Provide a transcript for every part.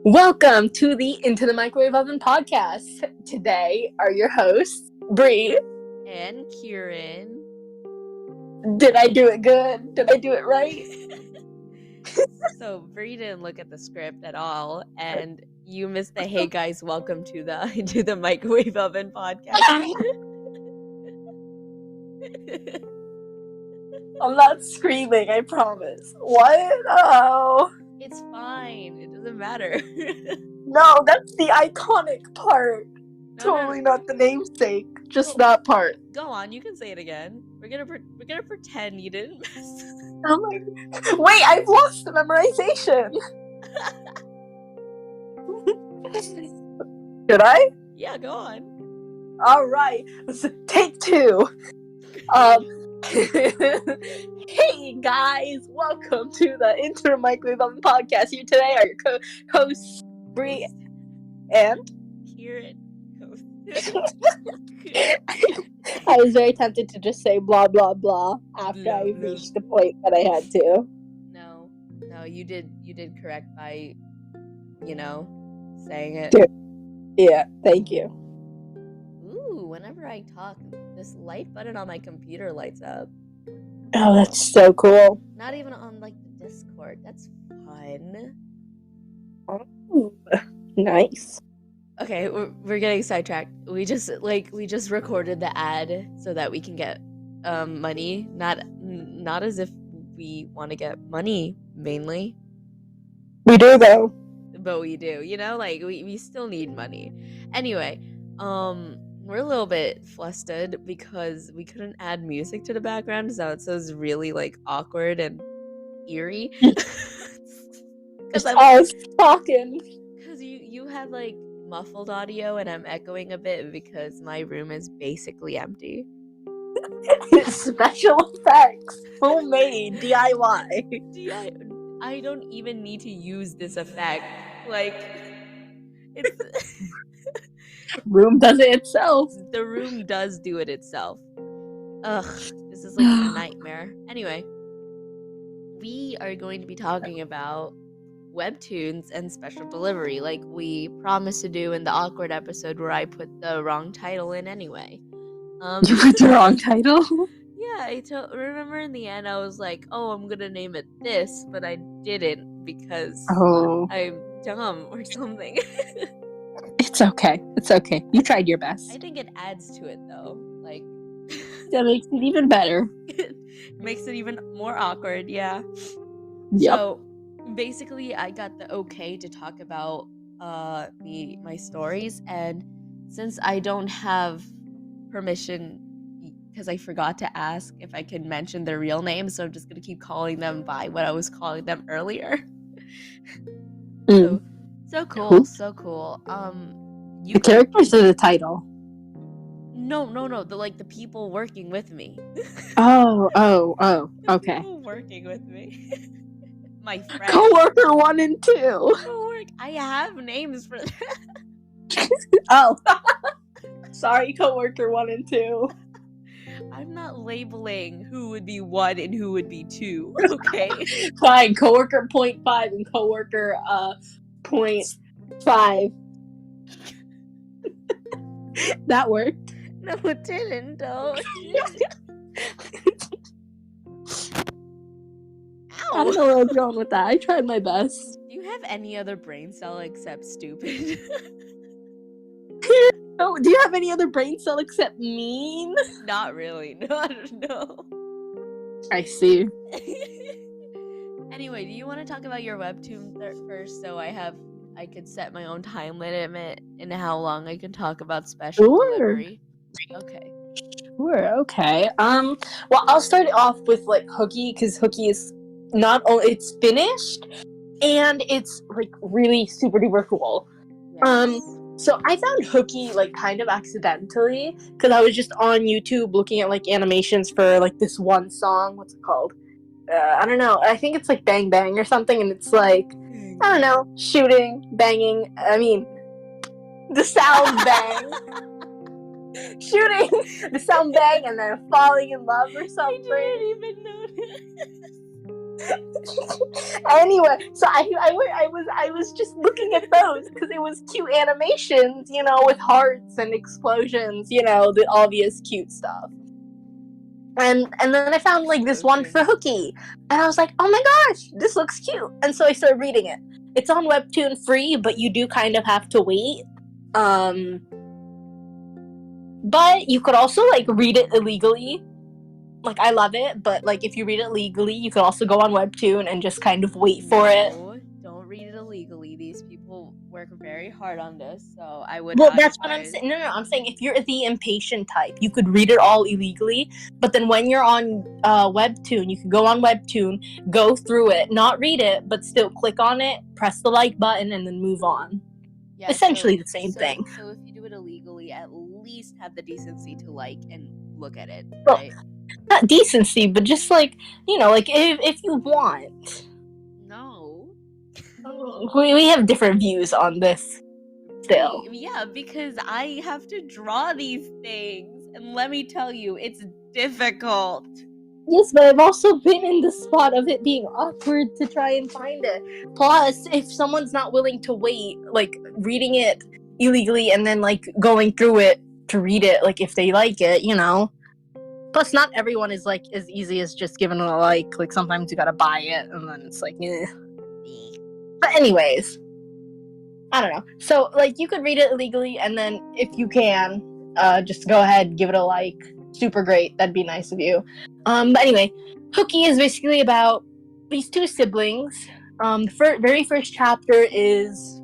Welcome to the Into the Microwave Oven podcast. Today are your hosts, Bree and Kieran. Did I do it good? Did I do it right? So Bree didn't look at the script at all, and you missed the "Hey guys, welcome to the Into the Microwave Oven podcast." I'm not screaming, I promise. What? Oh. It's fine. It doesn't matter. No, that's the iconic part. Totally not the namesake. Just that part. Go on, you can say it again. We're gonna pretend you didn't miss. Oh my! Wait, I've lost the memorization. Should I? Yeah, go on. All right, take two. Hey guys, welcome to the Into the Microwave Oven podcast. Here today are your hosts, Bree and Kieran. I was very tempted to just say blah blah blah after I reached the point that I had to. No, you did correct by, saying it. Yeah, thank you. Ooh, whenever I talk, this light button on my computer lights up. Oh, that's so cool. Not even on the Discord. That's fun. Oh, nice. Okay, we're getting sidetracked. We just recorded the ad so that we can get money. Not as if we want to get money mainly. We do though. But we do, we still need money. Anyway, we're a little bit flustered because we couldn't add music to the background, so it was really awkward and eerie. Because I was talking. Because you had muffled audio and I'm echoing a bit because my room is basically empty. Special effects, homemade, DIY. I don't even need to use this effect. It's room does it itself. The room does do it itself. Ugh, this is a nightmare. Anyway, we are going to be talking about webtoons and special delivery, like we promised to do in the awkward episode where I put the wrong title in anyway. You put the wrong title? Yeah, remember in the end I was like, oh, I'm gonna name it this, but I didn't because I'm dumb or something. It's okay. You tried your best. I think it adds to it though. That makes it even better. It makes it even more awkward, yeah. Yep. So basically I got the okay to talk about my stories, and since I don't have permission because I forgot to ask if I could mention their real names, so I'm just gonna keep calling them by what I was calling them earlier. So cool. The characters or the title? No, the people working with me. Oh, okay. People working with me. My friends. Coworker 1 and 2. I have names for that. Oh. Sorry, coworker 1 and 2. I'm not labeling who would be 1 and who would be 2, okay? Fine, coworker 0.5 and coworker 0.5. That worked. No, it didn't, though. I don't know where I was going with that. I tried my best. Do you have any other brain cell except stupid? Oh, do you have any other brain cell except mean? Not really. No. I see. Anyway, do you want to talk about your webtoon first, so I could set my own time limit in how long I can talk about special delivery? Okay. Sure, okay. Well, I'll start it off with Hooky, because Hooky is not only it's finished and it's really super duper cool. Yes. So I found Hooky kind of accidentally because I was just on YouTube looking at animations for this one song. What's it called? I don't know. I think it's Bang Bang or something, and it's I don't know, shooting, banging. I mean, the sound bang. Shooting, the sound bang, and then falling in love or something. I didn't even notice. Anyway, so I was just looking at those because it was cute animations, with hearts and explosions, the obvious cute stuff. And then I found like this one for Hooky, and I was like, oh my gosh, this looks cute. And so I started reading it. It's on Webtoon free, but you do kind of have to wait. But you could also like read it illegally. Like, I love it, but like if you read it legally, you could also go on Webtoon and just kind of wait for it. Don't read it illegally. These people work very hard on this, so I would. Well, that's what I'm saying. No, I'm saying if you're the impatient type, you could read it all illegally. But then when you're on Webtoon, you can go on Webtoon, go through it, not read it, but still click on it, press the like button, and then move on. Yeah, essentially the same thing. So if you do it illegally, at least have the decency to like and look at it, well, right? Not decency, but just like, like if you want. No. We have different views on this still. Yeah, because I have to draw these things, and let me tell you, it's difficult. Yes, but I've also been in the spot of it being awkward to try and find it. Plus, if someone's not willing to wait, like reading it illegally and then like going through it to read it, like if they like it, Plus, not everyone is like as easy as just giving it a like. Like sometimes you gotta buy it, and then it's like, eh. But anyways, I don't know. So like you could read it illegally, and then if you can, just go ahead, give it a like. Super great. That'd be nice of you. But anyway, Hooky is basically about these two siblings. The very first chapter is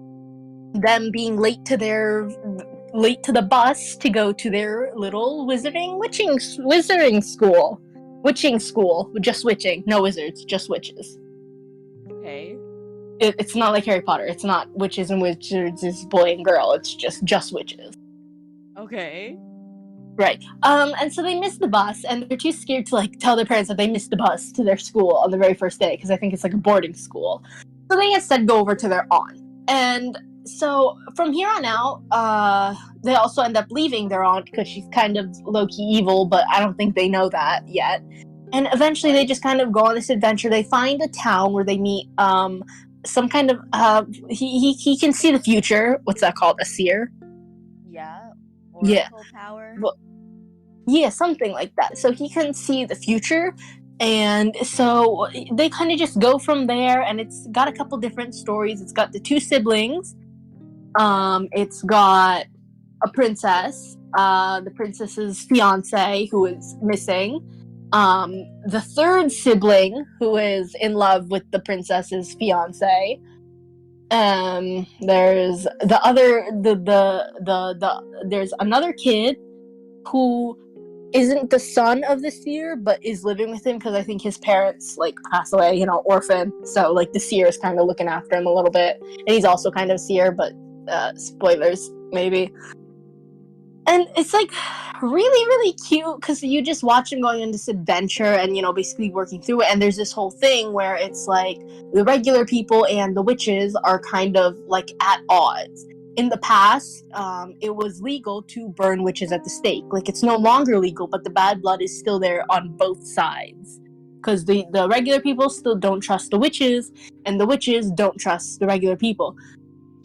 them being late to the bus to go to their little witching school. Witching school. Just witching. No wizards, just witches. Okay. It's not like Harry Potter. It's not witches and wizards is boy and girl. It's just witches. Okay. Right. And so they miss the bus, and they're too scared to like tell their parents that they missed the bus to their school on the very first day, because I think it's like a boarding school. So they instead go over to their aunt. And so from here on out, they also end up leaving their aunt because she's kind of low-key evil, but I don't think they know that yet. And eventually they just kind of go on this adventure. They find a town where they meet some kind of he can see the future. What's that called? A seer? Yeah. Oracle power? Well, yeah, something like that. So he can see the future. And so they kind of just go from there, and it's got a couple different stories. It's got the two siblings. It's got a princess, the princess's fiance who is missing. The third sibling who is in love with the princess's fiance. There's the other there's another kid who isn't the son of the seer, but is living with him because I think his parents like pass away, orphan. So like the seer is kind of looking after him a little bit, and he's also kind of seer, but spoilers maybe. And it's like really, really cute because you just watch him going on this adventure and basically working through it. And there's this whole thing where it's like the regular people and the witches are kind of like at odds. In the past, it was legal to burn witches at the stake. Like, it's no longer legal, but the bad blood is still there on both sides. Because the regular people still don't trust the witches, and the witches don't trust the regular people.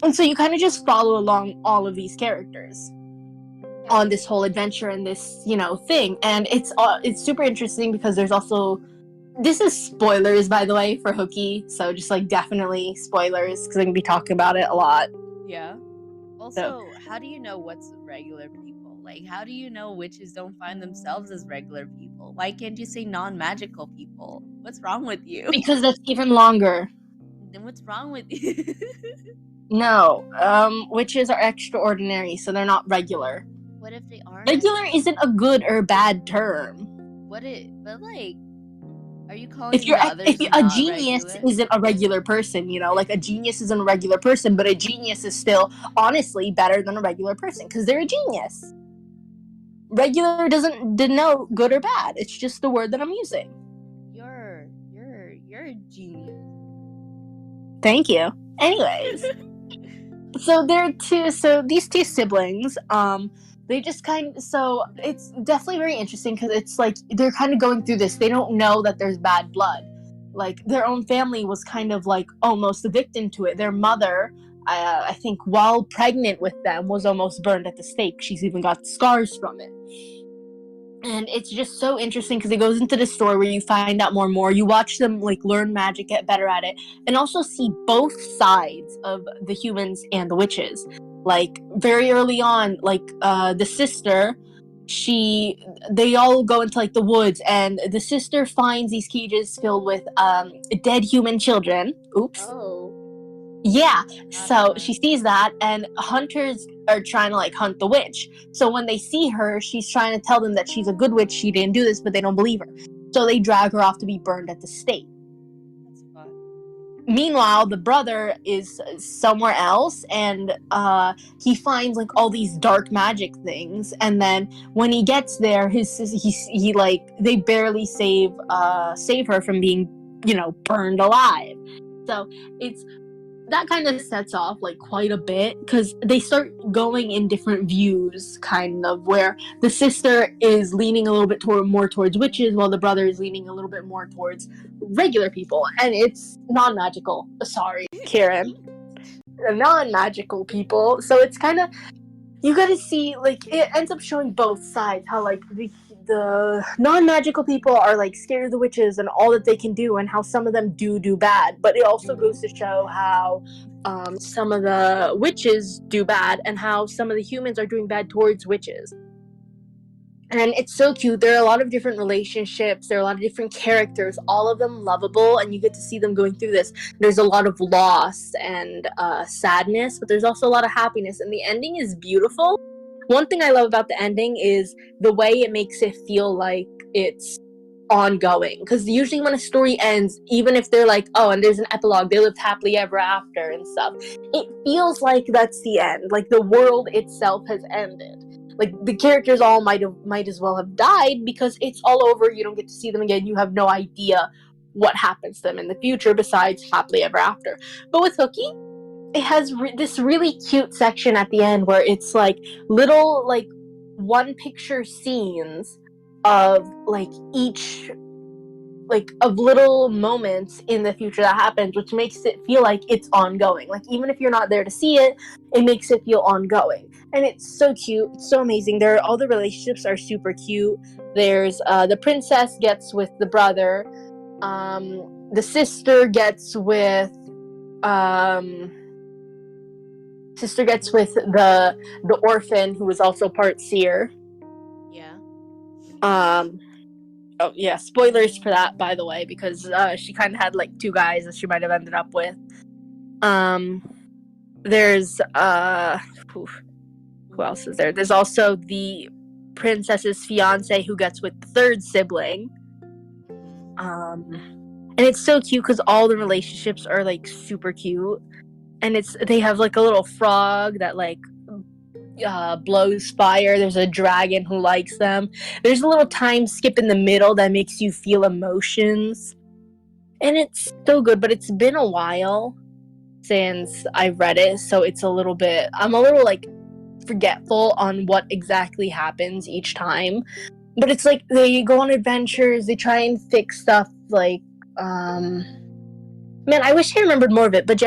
And so you kind of just follow along all of these characters on this whole adventure and this, thing. And it's super interesting because there's also... This is spoilers, by the way, for Hooky. So just, like, definitely spoilers, because I'm going to be talking about it a lot. Yeah. Also, how do you know what's regular people? Like, how do you know witches don't find themselves as regular people? Why can't you say non-magical people? What's wrong with you? Because that's even longer. Then what's wrong with you? No, witches are extraordinary, so they're not regular. What if they aren't? Regular isn't a good or bad term. But like, are you calling a genius regular? Isn't a regular person, like a genius isn't a regular person, but a genius is still honestly better than a regular person because they're a genius. Regular doesn't denote good or bad. It's just the word that I'm using. You're a genius. Thank you. Anyways, so these two siblings, they just so it's definitely very interesting because it's like they're kind of going through this. They don't know that there's bad blood. like their own family was kind of like almost a victim to it. Their mother, I think, while pregnant with them, was almost burned at the stake. She's even got scars from it. And it's just so interesting because it goes into the story where you find out more and more. You watch them like learn magic, get better at it, and also see both sides of the humans and the witches. Like very early on, like the sister, they all go into like the woods, and the sister finds these cages filled with dead human children. Oops. Oh. Yeah, so she sees that, and hunters are trying to like hunt the witch. So when they see her, she's trying to tell them that she's a good witch, she didn't do this, but they don't believe her. So they drag her off to be burned at the stake. That's fun. Meanwhile, the brother is somewhere else, and he finds like all these dark magic things. And then when he gets there, he like they barely save her from being, burned alive. So it's that kind of sets off like quite a bit because they start going in different views, kind of where the sister is leaning a little bit more towards witches, while the brother is leaning a little bit more towards regular people, and it's non-magical. Sorry, Karen, non-magical people. So it's kind of, you gotta see, like, it ends up showing both sides, how like the non-magical people are like scared of the witches and all that they can do, and how some of them do bad. But it also goes to show how some of the witches do bad, and how some of the humans are doing bad towards witches. And it's so cute. There are a lot of different relationships. There are a lot of different characters, all of them lovable, and you get to see them going through this. There's a lot of loss and sadness, but there's also a lot of happiness, and the ending is beautiful. One thing I love about the ending is the way it makes it feel like it's ongoing. Because usually when a story ends, even if they're like, oh, and there's an epilogue, they lived happily ever after and stuff, it feels like that's the end. Like the world itself has ended. Like the characters all might as well have died because it's all over. You don't get to see them again. You have no idea what happens to them in the future besides happily ever after. But with Hooky, it has this really cute section at the end where it's like little like one picture scenes of like each like of little moments in the future that happens, which makes it feel like it's ongoing. Like even if you're not there to see it, it makes it feel ongoing. And it's so cute. It's so amazing. All the relationships are super cute. There's the princess gets with the brother. The sister gets with the orphan who is also part seer. Yeah. Oh yeah, spoilers for that, by the way, because she kind of had like two guys that she might have ended up with. There's who else is there? There's also the princess's fiance who gets with the third sibling. And it's so cute because all the relationships are like super cute, and they have like a little frog that like blows fire. There's a dragon who likes them. There's a little time skip in the middle that makes you feel emotions, and it's so good. But it's been a while since I've read it, so I'm a little like forgetful on what exactly happens each time. But it's like they go on adventures, they try and fix stuff like man, I wish I remembered more of it, but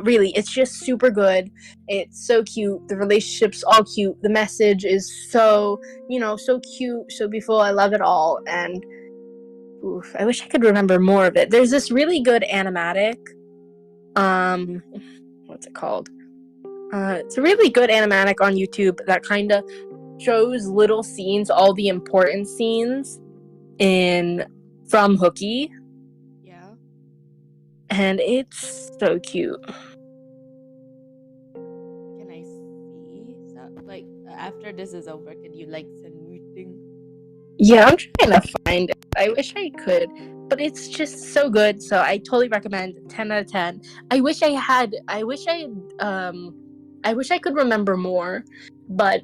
really, it's just super good. It's so cute. The relationship's all cute. The message is so cute, so beautiful. I love it all. And I wish I could remember more of it. There's this really good animatic. What's it called? It's a really good animatic on YouTube that kind of shows little scenes, all the important scenes from Hooky. And it's so cute. Can I see? So, like, after this is over, can you like send me thing? Yeah, I'm trying to find it. I wish I could, but it's just so good. So I totally recommend. 10 out of 10. I wish I could remember more, but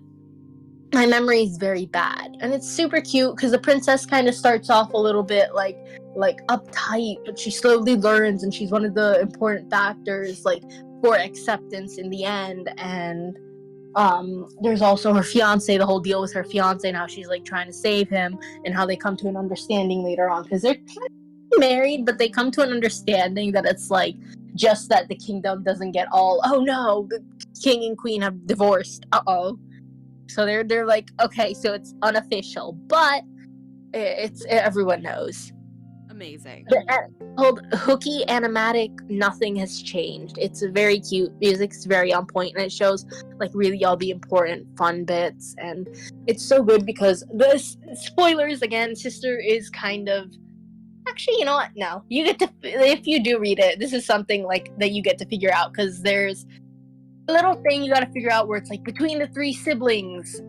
my memory is very bad. And it's super cute because the princess kind of starts off a little bit like uptight, but she slowly learns, and she's one of the important factors like for acceptance in the end. And there's also her fiance, the whole deal with her fiance and how she's like trying to save him, and how they come to an understanding later on, because they're married, but they come to an understanding that it's like just that the kingdom doesn't get all, oh no, the king and queen have divorced. So they're like, okay, so it's unofficial, but it's everyone knows. Amazing. Called Hooky Animatic. Nothing has changed. It's very cute. Music's very on point, and it shows like really all the important fun bits. And it's so good because the spoilers again. Sister is kind of actually. You know what? No, you get to if you do read it. This is something like that you get to figure out because there's a little thing you got to figure out where it's like between the three siblings.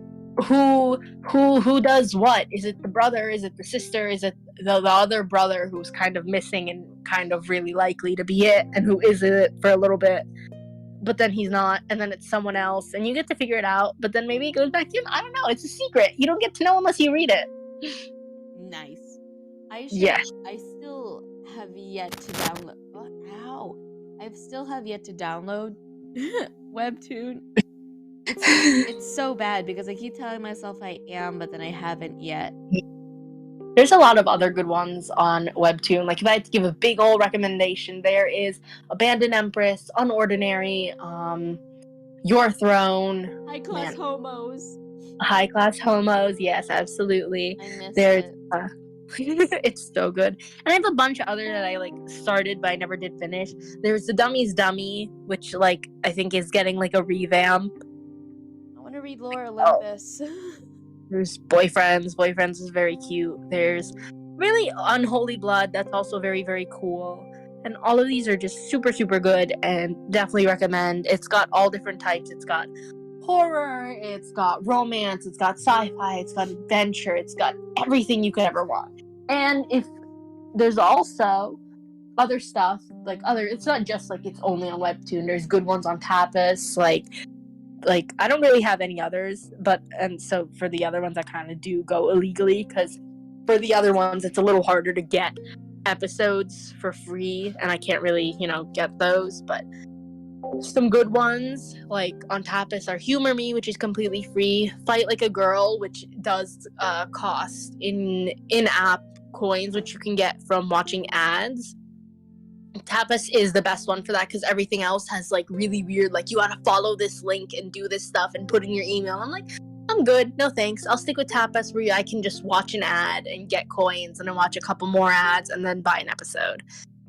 Who does what? Is it the brother? Is it the sister? Is it the other brother who's kind of missing and kind of really likely to be it, and who is it for a little bit, but then he's not, and then it's someone else, and you get to figure it out, but then maybe it goes back to him. I don't know. It's a secret. You don't get to know unless you read it. Nice. Yes. I still have yet to download. I still have yet to download Webtoon. It's so bad because I keep telling myself I am, but then I haven't yet. There's a lot of other good ones on Webtoon. Like if I had to give a big old recommendation, there is Abandoned Empress, Unordinary, Your Throne, High Class Homos. High Class Homos. Yes, absolutely. I missed There's it. it's so good. And I have a bunch of other that I like started but I never did finish. There's The Dummy's Dummy, which like I think is getting like a revamp. I want to read Lore Olympus. There's Boyfriends. Boyfriends is very cute. There's really Unholy Blood. That's also very, very cool. And all of these are just super, super good and definitely recommend. It's got all different types. It's got horror, it's got romance, it's got sci-fi, it's got adventure, it's got everything you could ever want. And if there's also other stuff, like it's not just like it's only on Webtoon. There's good ones on Tapas, like I don't really have any others, and so for the other ones I kind of do go illegally because for the other ones it's a little harder to get episodes for free and I can't really, get those, but some good ones like on Tapas are Humor Me, which is completely free, Fight Like a Girl, which does cost in-app coins, which you can get from watching ads. Tapas is the best one for that because everything else has like really weird, like you gotta follow this link and do this stuff and put in your email. I'm like, I'm good, no thanks. I'll stick with Tapas where I can just watch an ad and get coins and then watch a couple more ads and then buy an episode.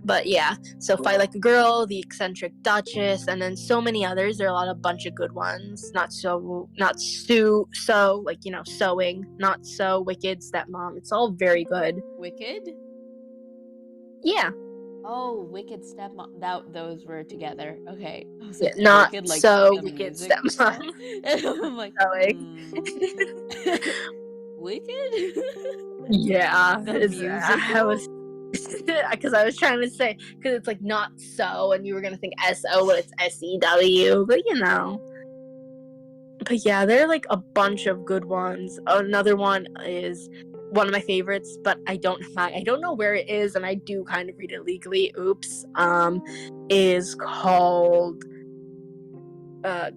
But yeah, so Fight Like a Girl, The Eccentric Duchess, and then so many others. There are a bunch of good ones. Not so like, Sewing, Not So, Wicked, Stepmom. It's all very good. Wicked? Yeah. Oh, Wicked Stepmom. Those were together. Okay. I was like, not Wicked, like so Wicked Stepmom. I'm like, Wicked? Yeah. The musical? Because I was trying to say, because it's like not so, and you were going to think S-O, but it's S-E-W, but But yeah, there are like a bunch of good ones. Another one is one of my favorites, but I don't know where it is, and I do kind of read it legally. Oops. Is called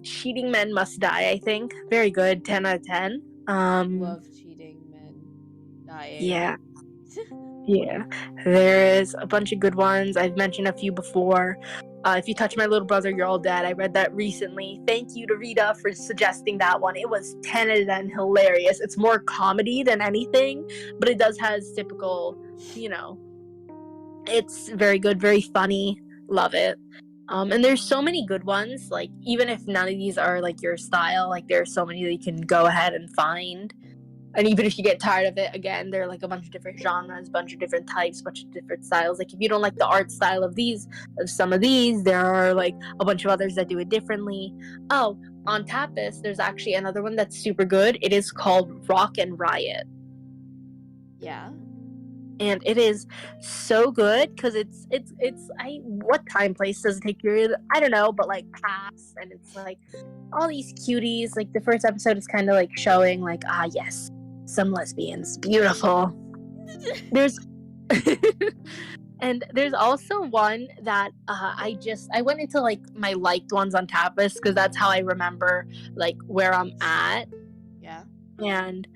Cheating Men Must Die, I think. Very good, 10 out of 10. Love cheating men dying. Yeah. Yeah. There is a bunch of good ones. I've mentioned a few before. If You Touch My Little Brother, You're All Dead. I read that recently. Thank you to Rita for suggesting that one. It was 10 out of 10 hilarious. It's more comedy than anything, but it does has typical, it's very good, very funny. Love it. And there's so many good ones. Like, even if none of these are like your style, like there are so many that you can go ahead and find. And even if you get tired of it, again, there are like a bunch of different genres, a bunch of different types, a bunch of different styles. Like if you don't like the art style of some of these, there are like a bunch of others that do it differently. Oh, on Tapas, there's actually another one that's super good. It is called Rock and Riot. Yeah. And it is so good because it's what time place does it take you? I don't know, but like pass, and it's like all these cuties. Like the first episode is kind of like showing like, yes, some lesbians, beautiful. There's and there's also one that I went into like my liked ones on Tapas because that's how I remember like where I'm at. Yeah. And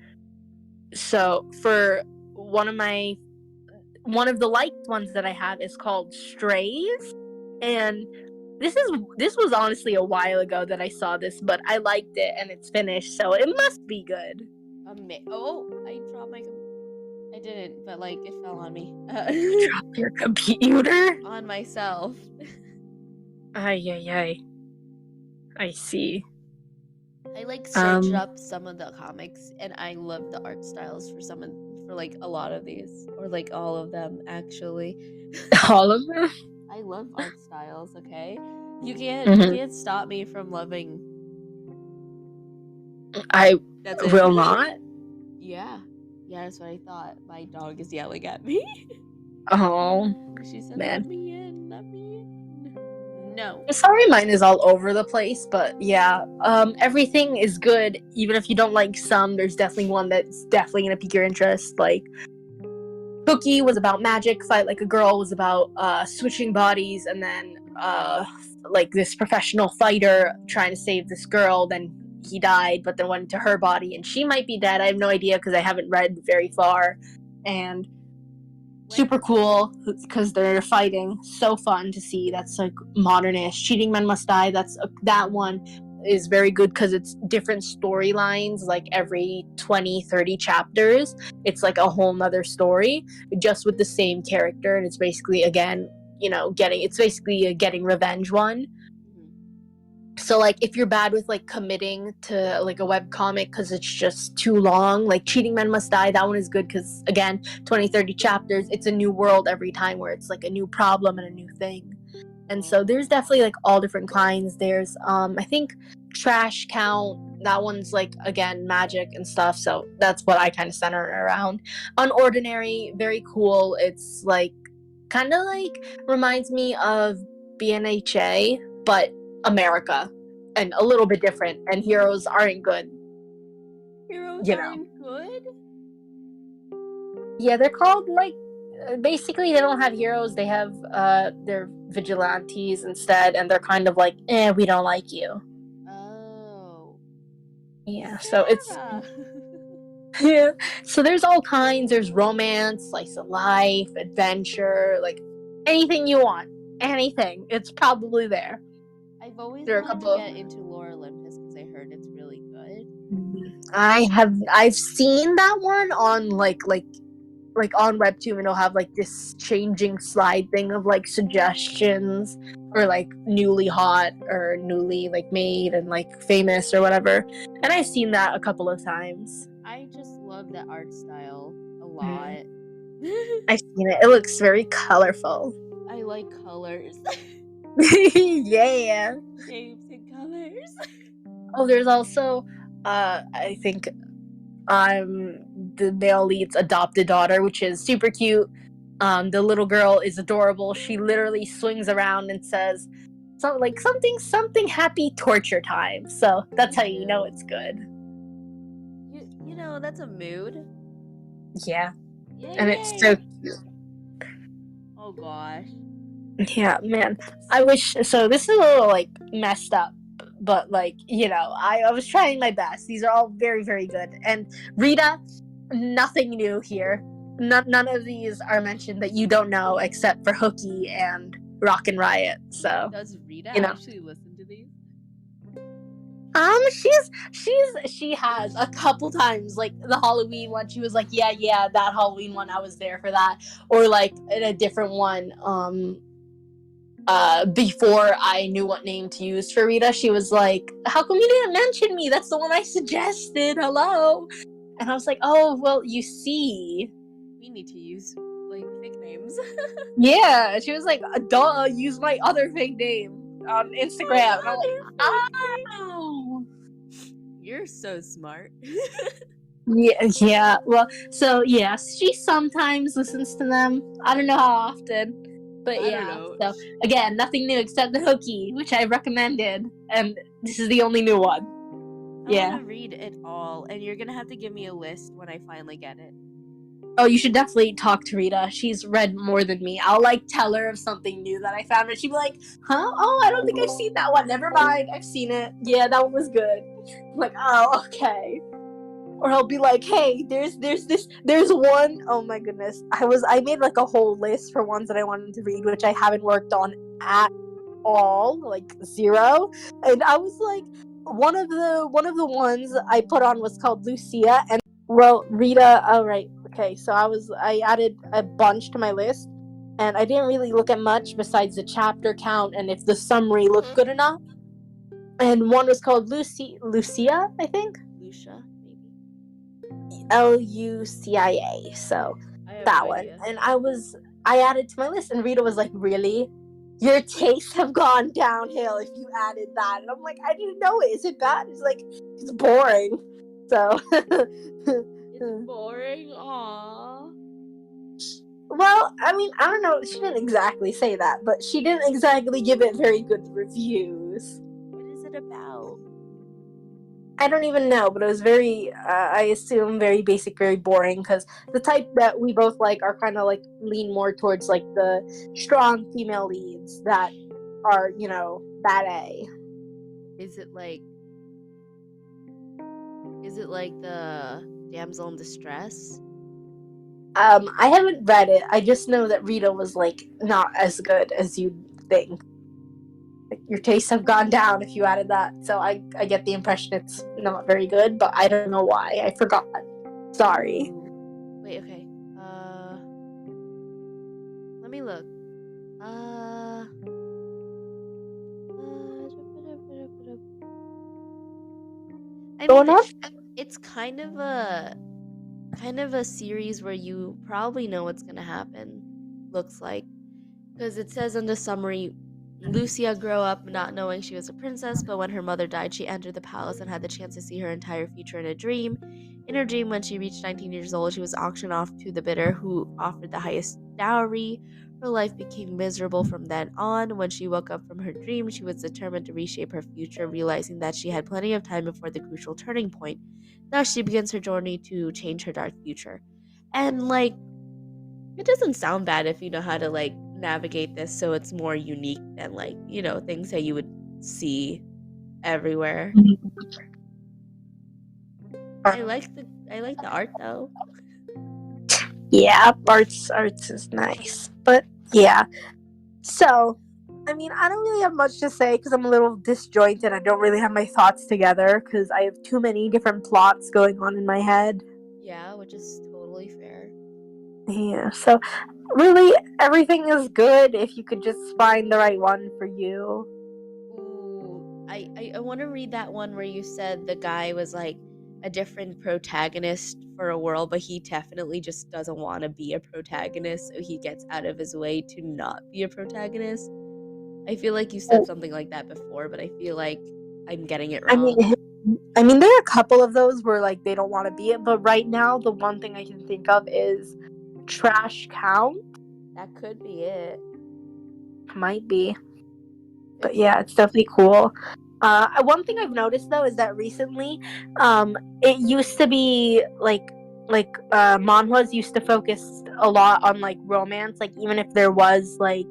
so for one of my one of the liked ones that I have is called Strays, and this was honestly a while ago that I saw this, but I liked it and it's finished, so it must be good. I dropped my. I didn't, but like it fell on me. You dropped your computer? On myself. Ay, ay, ay. I see. I like searched up some of the comics, and I love the art styles for like a lot of these, or like all of them actually. All of them? I love art styles. Okay, you can't stop me from loving. I That's it. will not. Yeah, that's what I thought. My dog is yelling at me. Oh, She said, man. "Let me in, let me in." No. Sorry, mine is all over the place, but yeah, everything is good. Even if you don't like some, there's definitely one that's definitely gonna pique your interest. Like, Cookie was about magic, Fight Like a Girl was about switching bodies, and then like this professional fighter trying to save this girl. Then he died, but then went into her body, and she might be dead. I have no idea because I haven't read very far, and super cool because they're fighting. So fun to see. That's like modernish. Cheating Men Must Die. That one is very good because it's different storylines. Like every 20-30 chapters, it's like a whole nother story just with the same character, and it's basically again, it's basically a getting revenge one. So like if you're bad with like committing to like a webcomic because it's just too long, like Cheating Men Must Die, that one is good because again, 20-30 chapters, it's a new world every time where it's like a new problem and a new thing. And so there's definitely like all different kinds. There's I think Trash Count, that one's like again magic and stuff, so that's what I kind of center around. Unordinary, very cool. It's like kind of like reminds me of BNHA, but America, and a little bit different, and heroes aren't good. Heroes aren't good? Yeah, they're called like basically they don't have heroes, they have they're vigilantes instead, and they're kind of like, we don't like you. Oh. Yeah, so it's yeah. So there's all kinds. There's romance, slice of life, adventure, like anything you want. Anything. It's probably there. I've always wanted to get into Lore Olympus because I heard it's really good. I've seen that one on like on Webtoon, and it'll have like this changing slide thing of like suggestions or like newly hot or newly like made and like famous or whatever. And I've seen that a couple of times. I just love the art style a lot. I've seen it. It looks very colorful. I like colors. Yeah. Shapes and colors. Oh, there's also I think the male lead's adopted daughter, which is super cute. The little girl is adorable. She literally swings around and says something happy torture time. So that's how you know it's good. You know, that's a mood. Yeah. Yay, and it's so cute. Oh gosh. Yeah, man. I wish so this is a little like messed up, but like, I was trying my best. These are all very, very good. And Rita, nothing new here. None of these are mentioned that you don't know except for Hooky and Rock and Riot. So does Rita actually listen to these? She has a couple times, like the Halloween one. She was like, yeah, that Halloween one, I was there for that. Or like in a different one, before I knew what name to use for Rita, she was like, how come you didn't mention me? That's the one I suggested. Hello. And I was like, oh, well, you see, we need to use like fake names. Yeah, she was like, duh, use my other fake name on Instagram. And I'm like, oh, you're so smart. Yeah. Well, so yes, she sometimes listens to them. I don't know how often. But yeah, so again, nothing new except the Hooky, which I recommended, and this is the only new one. I want to read it all, and you're gonna have to give me a list when I finally get it. Oh, you should definitely talk to Rita. She's read more than me. I'll like tell her of something new that I found, and she'd be like, "Huh? Oh, I don't think I've seen that one. Never mind, I've seen it. Yeah, that one was good." I'm like, oh, okay. or I'll be like, hey, there's one, oh my goodness, I made like a whole list for ones that I wanted to read, which I haven't worked on at all, like zero. And I was like, one of the ones I put on was called Lucia, and well, Rita. All right, okay. So I added a bunch to my list, and I didn't really look at much besides the chapter count and if the summary looked good enough. And one was called Lucia, I think. Lucia, maybe. Lucia. So I have that no one, idea. and I added to my list, and Rita was like, "Really? Your tastes have gone downhill if you added that." And I'm like, "I didn't know it. Is it bad?" It's like, it's boring. So It's boring. Aww. well, I mean, I don't know. She didn't exactly say that, but she didn't exactly give it very good reviews. What is it about? I don't even know, but it was very, I assume, very basic, very boring, because the type that we both like are kind of like lean more towards like the strong female leads that are, bad A. Is it like the damsel in distress? I haven't read it. I just know that Rita was like not as good as you'd think. Like, your tastes have gone down if you added that. So I get the impression it's not very good, but I don't know why. I forgot. Sorry. Wait, okay. Let me look. I mean, it's kind of a series where you probably know what's gonna happen. Looks like, because it says in the summary, Lucia grew up not knowing she was a princess, but when her mother died, she entered the palace and had the chance to see her entire future in a dream. In her dream, when she reached 19 years old, she was auctioned off to the bidder, who offered the highest dowry. Her life became miserable from then on. When she woke up from her dream, she was determined to reshape her future, realizing that she had plenty of time before the crucial turning point. Now she begins her journey to change her dark future. And, like, it doesn't sound bad if you know how to, like, navigate this so it's more unique than, like, things that you would see everywhere. I like the art though. Yeah, arts is nice. But yeah. So, I mean, I don't really have much to say because I'm a little disjointed. I don't really have my thoughts together because I have too many different plots going on in my head. Yeah, which is totally fair. Yeah, so really everything is good if you could just find the right one for you. Ooh, I want to read that one where you said the guy was like a different protagonist for a world, but he definitely just doesn't want to be a protagonist, so he gets out of his way to not be a protagonist. I feel like you said something like that before, but I feel like I'm getting it wrong. I mean, there are a couple of those where like they don't want to be it, but right now the one thing I can think of is Trash Count. That could be it. Might be. But yeah, it's definitely cool. One thing I've noticed though is that recently, it used to be like manhwas used to focus a lot on like romance, like even if there was like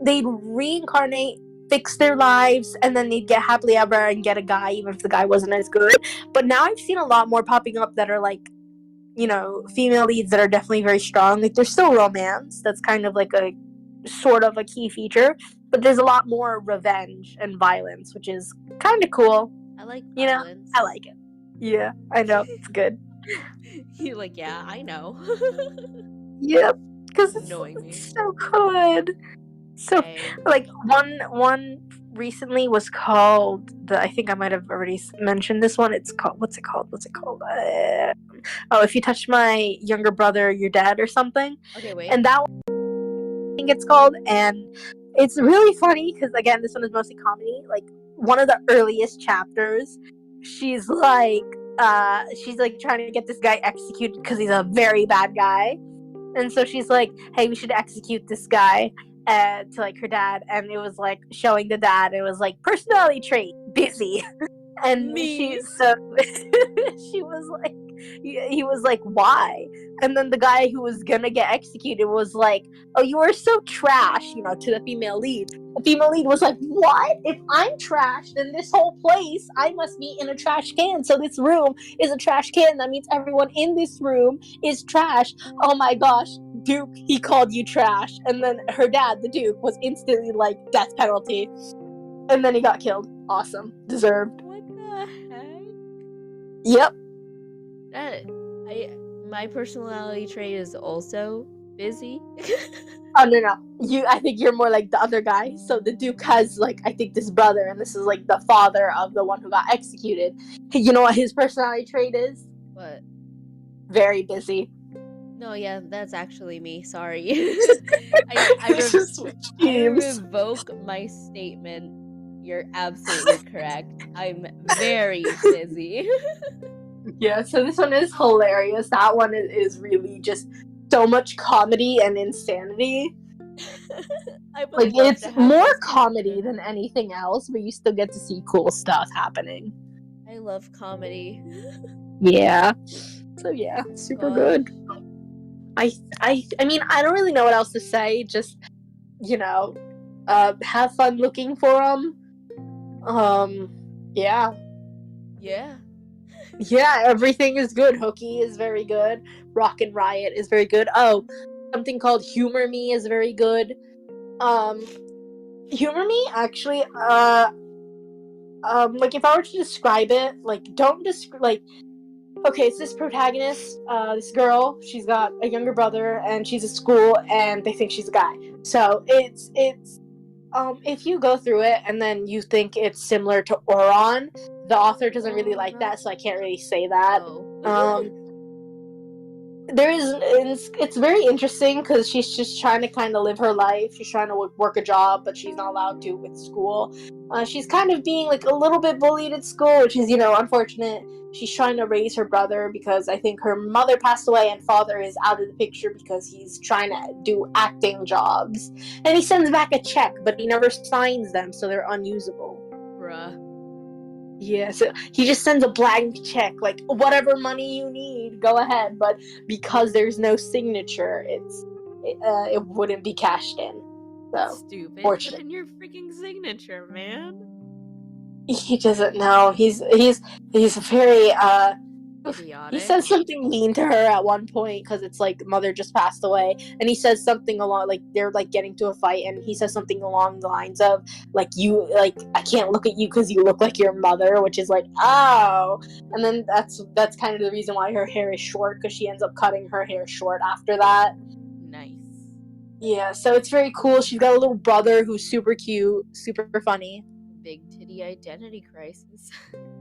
they'd reincarnate, fix their lives, and then they'd get happily ever and get a guy even if the guy wasn't as good. But now I've seen a lot more popping up that are like, female leads that are definitely very strong. Like there's still romance, that's kind of like a sort of a key feature, but there's a lot more revenge and violence, which is kind of cool. I like violence. I like it. Yeah, I know. It's good. You're like, yeah, I know. Yep, because Annoying me. it's so good. So, like, one recently was called I think I might have already mentioned this one. It's called, what's it called? If you touch my younger brother, you're dead, or something. Okay, wait. And that one, I think it's called, and it's really funny because again, this one is mostly comedy. Like one of the earliest chapters, she's like trying to get this guy executed because he's a very bad guy, and so she's like, "Hey, we should execute this guy." To like her dad, and it was like showing the dad. It was like personality trait, busy, And Me. she was like, he was like, why? And then the guy who was gonna get executed was like, oh, you are so trash, to the female lead. The female lead was like, what? If I'm trash, then this whole place, I must be in a trash can. So this room is a trash can. That means everyone in this room is trash. Oh my gosh, Duke, he called you trash. And then her dad, the Duke, was instantly like, death penalty. And then he got killed. Awesome. Deserved. What the heck? Yep. My personality trait is also busy. Oh no. I think you're more like the other guy. So the Duke has I think this brother, and this is the father of the one who got executed. You know what his personality trait is? What? Very busy. No, yeah, that's actually me. Sorry. I revoke my statement. You're absolutely correct. I'm very busy. Yeah, so this one is hilarious. That one is really just so much comedy and insanity. It's more comedy than anything else, but you still get to see cool stuff happening. I love comedy. Yeah. So yeah, super good. I mean, I don't really know what else to say. Just have fun looking for them. Yeah. Yeah. Yeah, everything is good. Hooky is very good. Rock and Riot is very good. Oh, something called Humor Me is very good. Humor Me actually, if I were to describe it, don't describe, okay, it's this protagonist, this girl, she's got a younger brother, and she's at school, and they think she's a guy. So, it's if you go through it, and then you think it's similar to Oron, the author doesn't really like that, so I can't really say that. It's very interesting because she's just trying to kind of live her life. She's trying to work a job, but she's not allowed to with school. She's kind of being a little bit bullied at school, which is unfortunate. She's trying to raise her brother because I think her mother passed away and father is out of the picture because he's trying to do acting jobs. And he sends back a check, but he never signs them, so they're unusable. Bruh. Yeah, so he just sends a blank check, whatever money you need, go ahead. But because there's no signature, it wouldn't be cashed in. So stupid. Put in your freaking signature, man. He doesn't know. He's very idiotic. He says something mean to her at one point because it's mother just passed away, and he says something along they're getting to a fight, and he says something along the lines of you I can't look at you because you look like your mother, which is oh, and then that's kind of the reason why her hair is short, because she ends up cutting her hair short after that. Nice. Yeah, so it's very cool. She's got a little brother who's super cute, super funny. Big titty identity crisis.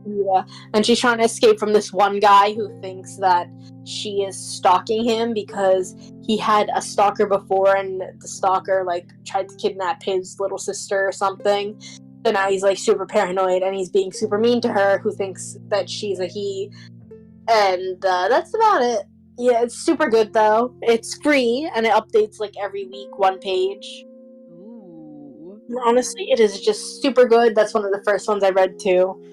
Yeah, and she's trying to escape from this one guy who thinks that she is stalking him because he had a stalker before, and the stalker tried to kidnap his little sister or something. So now he's super paranoid, and he's being super mean to her, who thinks that she's a he. And that's about it. Yeah, it's super good though. It's free and it updates every week, one page. Honestly, it is just super good. That's one of the first ones I read too.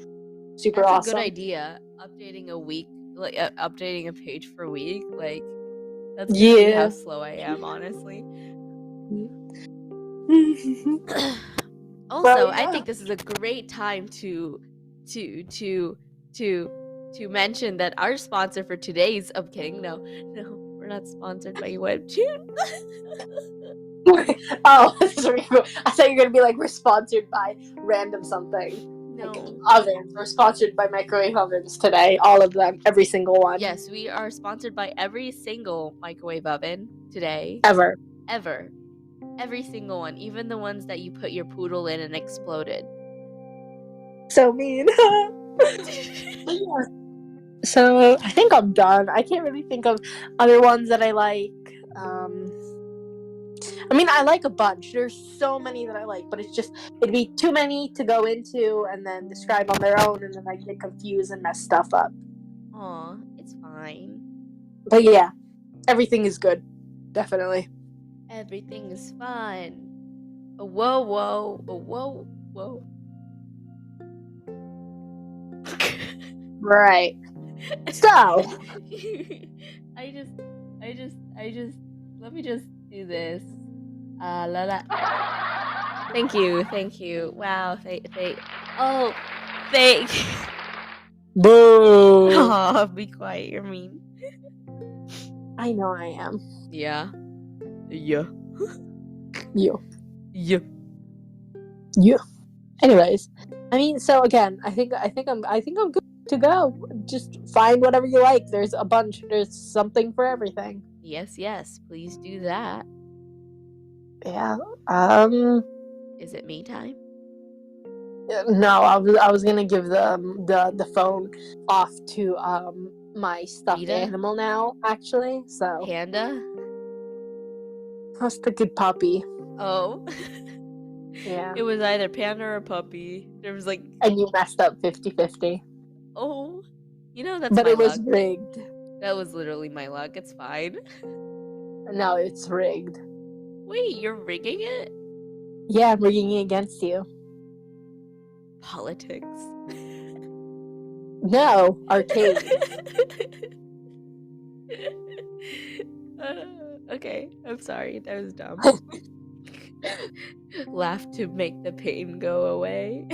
Super awesome. That's a good idea. Updating a week, updating a page per week, that's crazy how slow I am, honestly. Also, I think this is a great time to mention that our sponsor for today's. I'm kidding. No, we're not sponsored by Webtoon. Oh, that's really cool. I thought you were gonna be we're sponsored by random something. No. Ovens. We're sponsored by microwave ovens today. All of them. Every single one. Yes, we are sponsored by every single microwave oven today. Ever. Every single one. Even the ones that you put your poodle in and exploded. So mean. So I think I'm done. I can't really think of other ones that I like. I mean, I like a bunch. There's so many that I like, but it'd be too many to go into and then describe on their own, and then I get confused and mess stuff up. Aw, it's fine. But yeah, everything is good. Definitely. Everything is fun. Whoa. Right. So. I just, let me just do this. La la. Thank you. Wow, thank. Oh, thank. Boo. Oh, be quiet. You're mean. I know I am. Yeah. You. Yeah. Anyways, I mean, so again, I think I'm good to go. Just find whatever you like. There's a bunch. There's something for everything. Yes. Please do that. Yeah. Is it me time? No, I was gonna give the phone off to my stuffed Rita? animal now, actually. So Panda? that's the good puppy. Oh. Yeah. It was either panda or puppy. There was like. And you messed up 50-50. Oh. You know, that's But my it was luck. rigged. That was literally my luck. It's fine. No, it's rigged. Wait, you're rigging it? Yeah, I'm rigging it against you. Politics. No, arcade. Okay, I'm sorry. That was dumb. Laugh to make the pain go away.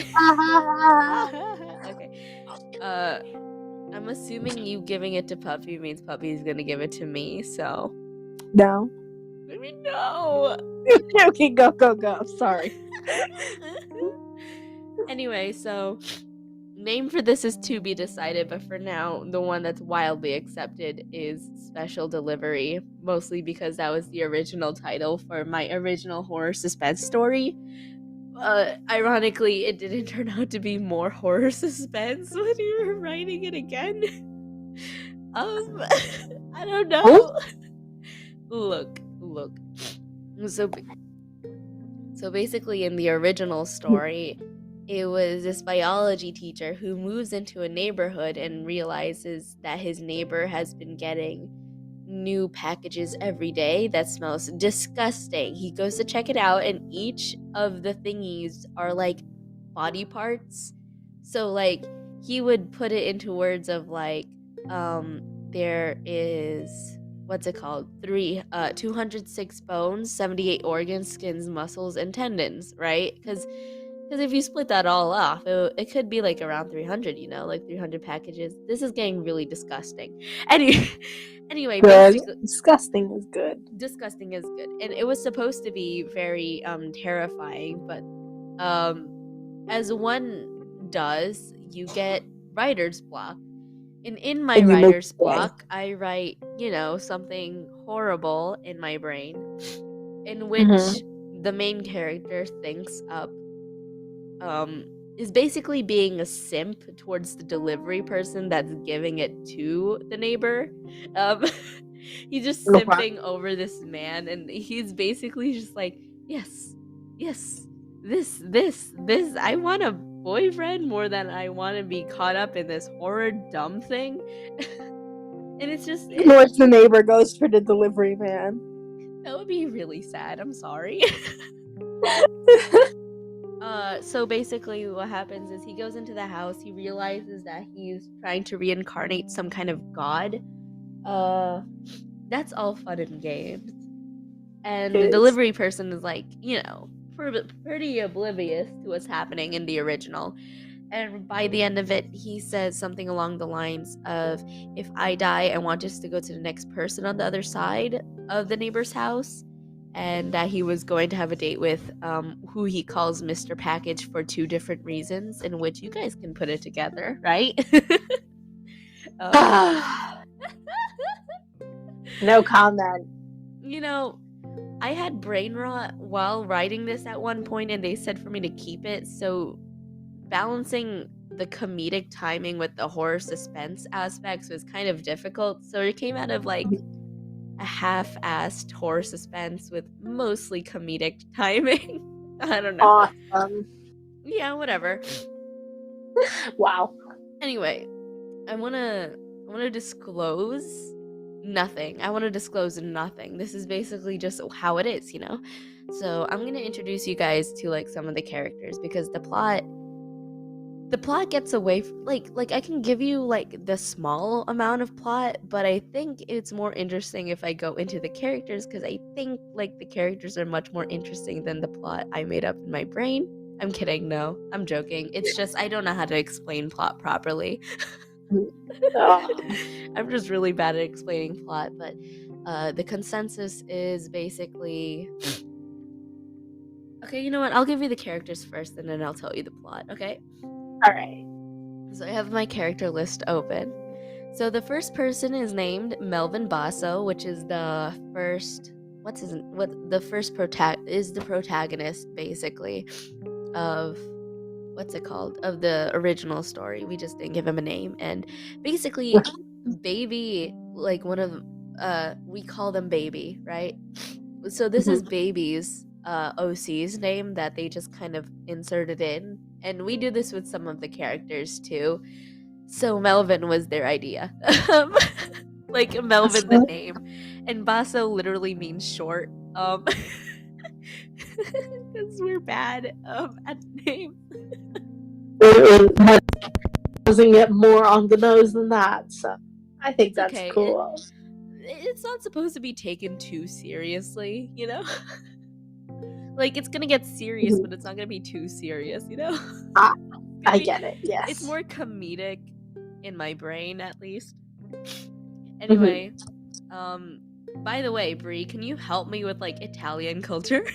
Okay. I'm assuming you giving it to Puppy means Puppy's gonna give it to me, so. No. Maybe no. Okay, go. Sorry. Anyway, so name for this is to be decided, but for now, the one that's wildly accepted is Special Delivery, mostly because that was the original title for my original horror suspense story. Ironically, it didn't turn out to be more horror suspense when you were writing it again. I don't know. Look. So basically, in the original story, it was this biology teacher who moves into a neighborhood and realizes that his neighbor has been getting new packages every day that smells disgusting. He goes to check it out, and each of the thingies are like body parts. So like he would put it into words of like there is, what's it called, 206 bones, 78 organs, skins, muscles, and tendons, right? Because if you split that all off, it could be like around 300, like 300 packages. This is getting really disgusting. Anyway, Good. basically, Disgusting is good. Disgusting is good, and it was supposed to be very terrifying, but as one does, you get writer's block. And in my And you make writer's block, I write, something horrible in my brain, in which the main character thinks up, is basically being a simp towards the delivery person that's giving it to the neighbor. He's just simping over this man, and he's basically just like, yes, this. I want a boyfriend more than I want to be caught up in this horror dumb thing. And it's just once the neighbor goes for the delivery man. That would be really sad. I'm sorry. So basically what happens is he goes into the house, he realizes that he's trying to reincarnate some kind of god. That's all fun and games. And the delivery person is like, pretty oblivious to what's happening in the original. And by the end of it, he says something along the lines of, if I die, I want us to go to the next person on the other side of the neighbor's house. And that he was going to have a date with who he calls Mr. Package for 2 different reasons, in which you guys can put it together, right? No comment. I had brain rot while writing this at one point, and they said for me to keep it, so balancing the comedic timing with the horror suspense aspects was kind of difficult, so it came out of like a half-assed horror suspense with mostly comedic timing. I don't know. Awesome. Yeah, whatever. Wow. Anyway, I want to disclose nothing. I want to disclose nothing. This is basically just how it is, So I'm going to introduce you guys to like some of the characters, because the plot the plot gets away like I can give you like the small amount of plot, but I think it's more interesting if I go into the characters, because I think like the characters are much more interesting than the plot I made up in my brain. I'm kidding, no, I'm joking. It's just I don't know how to explain plot properly. I'm just really bad at explaining plot, but the consensus is basically okay, you know what, I'll give you the characters first and then I'll tell you the plot, okay? Alright. So I have my character list open. So the first person is named Melvin Basso, which is the first the protagonist basically of what's it called? Of the original story. We just didn't give him a name. And basically Baby, like one of we call them Baby, right? So this is Baby's OC's name that they just kind of inserted in. And we do this with some of the characters too. So Melvin was their idea. Like Melvin the name. And Basso literally means short. Because we're bad at names. Doesn't get more on the nose than that, so I think It's that's okay. cool. It's not supposed to be taken too seriously, you know? Like, it's gonna get serious, but it's not gonna be too serious, you know? I get it, yes. It's more comedic in my brain, at least. Anyway, by the way, Brie, can you help me with, like, Italian culture?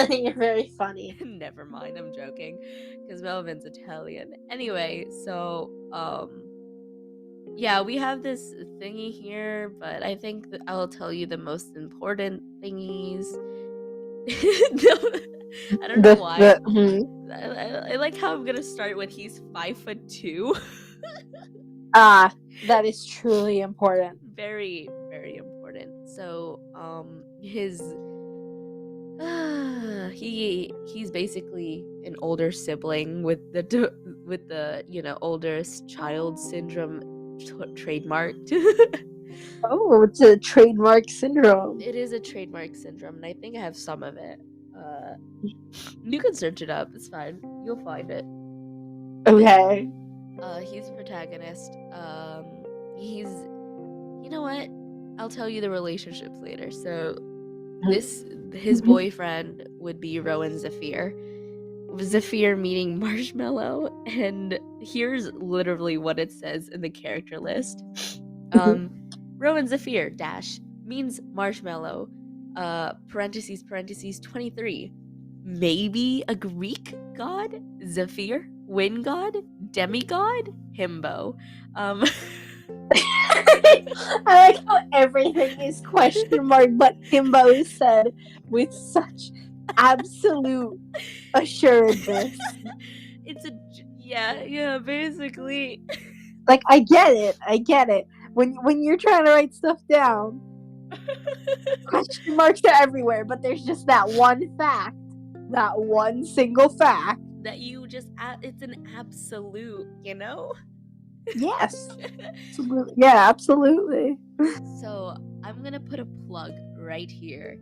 You're very funny. Never mind, I'm joking. Because Melvin's Italian. Anyway, so, yeah, we have this thingy here, but I think that I'll tell you the most important thingies. I don't know why. I like how I'm gonna start with he's 5'2". That is truly important. Very, very important. So, he's basically an older sibling with the oldest child syndrome trademarked. Oh, it's a trademark syndrome. It is a trademark syndrome, and I think I have some of it. You can search it up. It's fine. You'll find it. Okay. He's protagonist. He's, you know what? I'll tell you the relationships later. So, his boyfriend would be Rowan Zephyr. Zephyr meaning marshmallow, and here's literally what it says in the character list. Rowan Zephyr dash means marshmallow. Parentheses 23. Maybe a Greek god? Zephyr? Wind god? Demigod? Himbo. I like how everything is question mark, but himbo is said with such absolute assuredness. Yeah, basically. Like, I get it. When you're trying to write stuff down, question marks are everywhere, but there's just that one fact, that one single fact that you just it's an absolute, you know? Yes. Absolutely. Yeah, absolutely. So I'm gonna put a plug right here.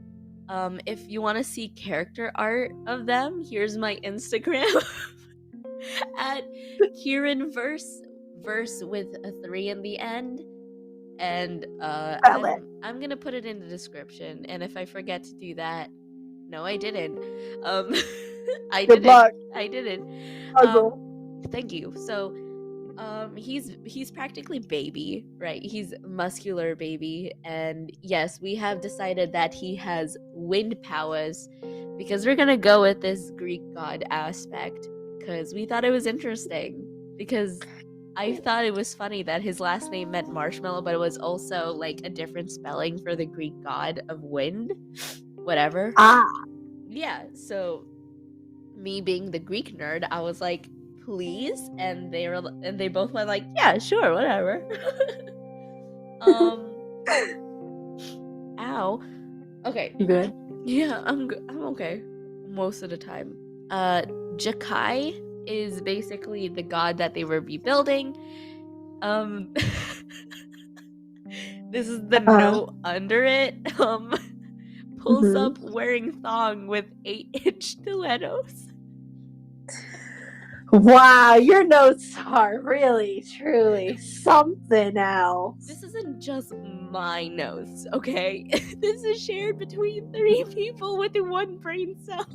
If you want to see character art of them, here's my Instagram at Kieran verse with a 3 in the end. And I'm gonna put it in the description. And if I forget to do that, no, I didn't. Good luck. I didn't. Thank you. So, he's practically Baby, right? He's muscular Baby, and yes, we have decided that he has wind powers because we're gonna go with this Greek god aspect because we thought it was interesting. Because I thought it was funny that his last name meant marshmallow, but it was also like a different spelling for the Greek god of wind. Whatever. Yeah, so me being the Greek nerd, I was like, please, and they both went like, yeah, sure, whatever. Ow. Okay. You good? Yeah, I'm good. I'm okay most of the time. Jakai is basically the god that they were rebuilding. This is the note under it. pulls up wearing thong with 8-inch stilettos. Wow, your notes are really, truly something else. This isn't just my notes, okay? This is shared between 3 people with 1 brain cell.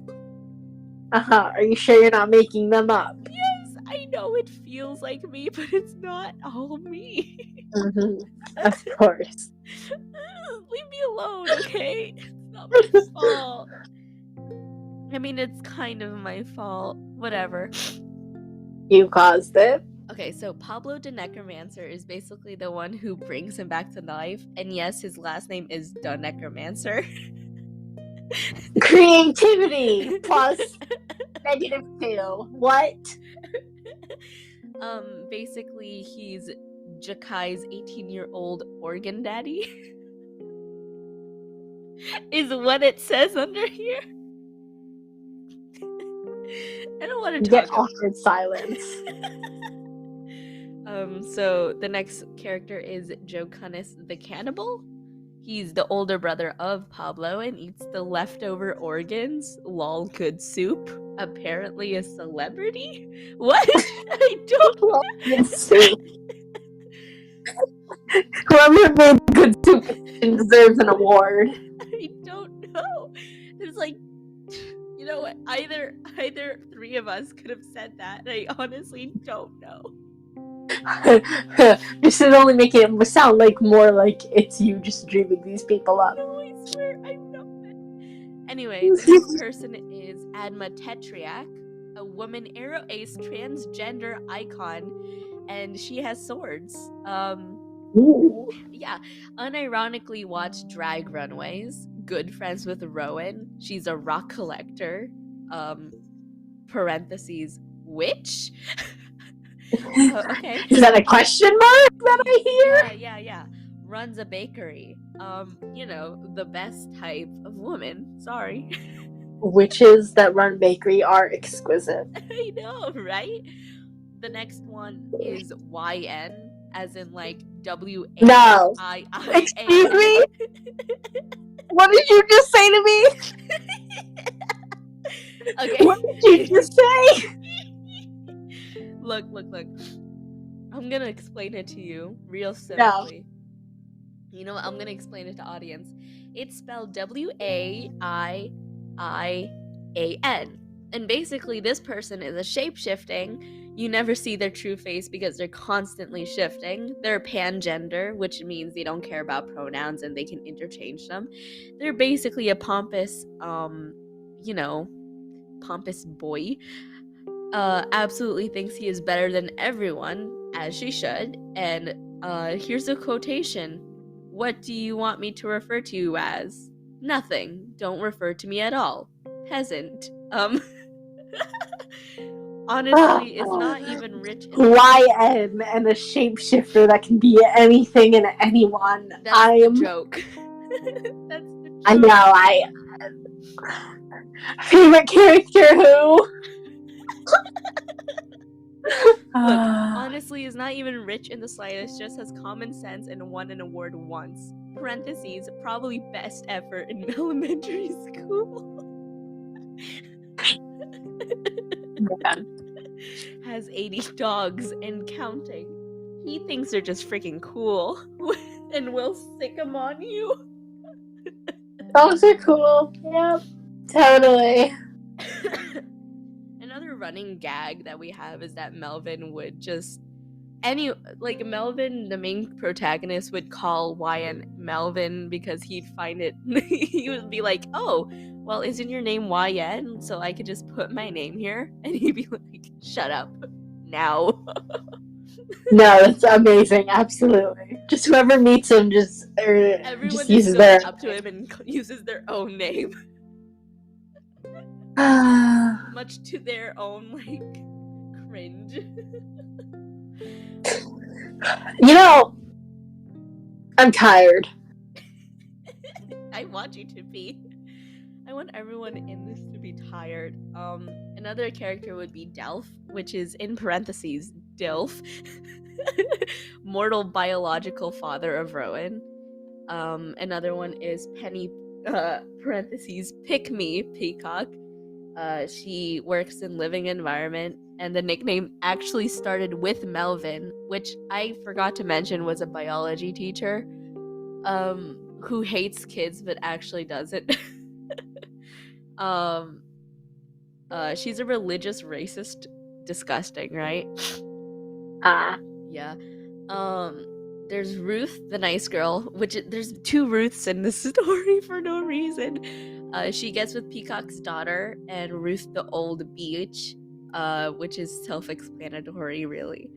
Are you sure you're not making them up? Yes, I know it feels like me, but it's not all me. Of course. Leave me alone, okay? It's not my fault. I mean, it's kind of my fault. Whatever. You caused it. Okay, so Pablo the Necromancer is basically the one who brings him back to life. And yes, his last name is the Necromancer. Creativity plus -2. What? Basically, he's Jakai's 18-year-old organ daddy. Is what it says under here. I don't want to Get talk. awkward silence. So the next character is Jocunis the Cannibal. He's the older brother of Pablo and eats the leftover organs. Lol, good soup. Apparently a celebrity? What? I don't. Good soup. Whoever made good soup deserves an award. I don't know. There's like, you know what? Either 3 of us could have said that. And I honestly don't know. This is only making it sound like more like it's you just dreaming these people up. No, I swear I'm not. Anyway, the next person is Adma Tetriac, a woman arrow ace transgender icon, and she has swords. Ooh. Yeah, unironically watch Drag Runways. Good friends with Rowan. She's a rock collector. Parentheses, witch? Okay. Is that a question mark that I hear? Yeah. Runs a bakery. You know, the best type of woman. Sorry. Witches that run bakery are exquisite. I know, right? The next one is YN, as in like WAIIA. No. Excuse me? What did you just say to me? Okay. What did you just say? Look. I'm gonna explain it to you real simply. No. You know what? I'm gonna explain it to audience. It's spelled WAIIAN. And basically, this person is a shape-shifting. You never see their true face because they're constantly shifting. They're pangender, which means they don't care about pronouns and they can interchange them. They're basically a pompous, pompous boy. Absolutely thinks he is better than everyone, as she should. And here's a quotation. What do you want me to refer to you as? Nothing. Don't refer to me at all. Peasant. Honestly, it's not even rich. YN and a shapeshifter that can be anything and anyone. That's the joke. That's the joke. I know. Favorite character who? Look, honestly, is not even rich in the slightest, just has common sense and won an award once. Parentheses, probably best effort in elementary school. Has 80 dogs and counting. He thinks they're just freaking cool and will sick them on you. Dogs are cool. Yep, totally. Another running gag that we have is that Melvin would just Melvin, the main protagonist, would call YN Melvin because he'd find it. He would be like, "Oh, well, isn't your name YN? So I could just put my name here." And he'd be like, "Shut up, now." No, that's amazing. Absolutely. Just whoever meets him, everyone just uses their up to him and uses their own name. Much to their own cringe. You know, I'm tired. I want you to be. I want everyone in this to be tired. Another character would be Delph, which is in parentheses Dilf, mortal biological father of Rowan. Another one is parentheses, pick me, Peacock. She works in living environment, and the nickname actually started with Melvin, which I forgot to mention was a biology teacher, who hates kids but actually doesn't. She's a religious racist. Disgusting, right? Yeah. There's Ruth, the nice girl, which there's two Ruths in this story for no reason. She gets with Peacock's daughter, and Ruth the old beach, which is self-explanatory, really.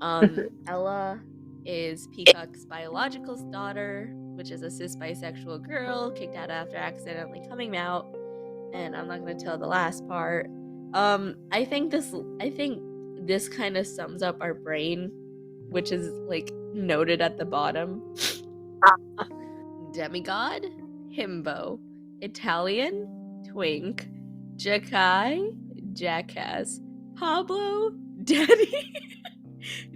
Ella is Peacock's biological daughter, which is a cis bisexual girl kicked out after accidentally coming out. And I'm not gonna tell the last part. I think this kind of sums up our brain, which is like noted at the bottom. Demigod, himbo, Italian, twink, Jakai, jackass, Pablo, daddy,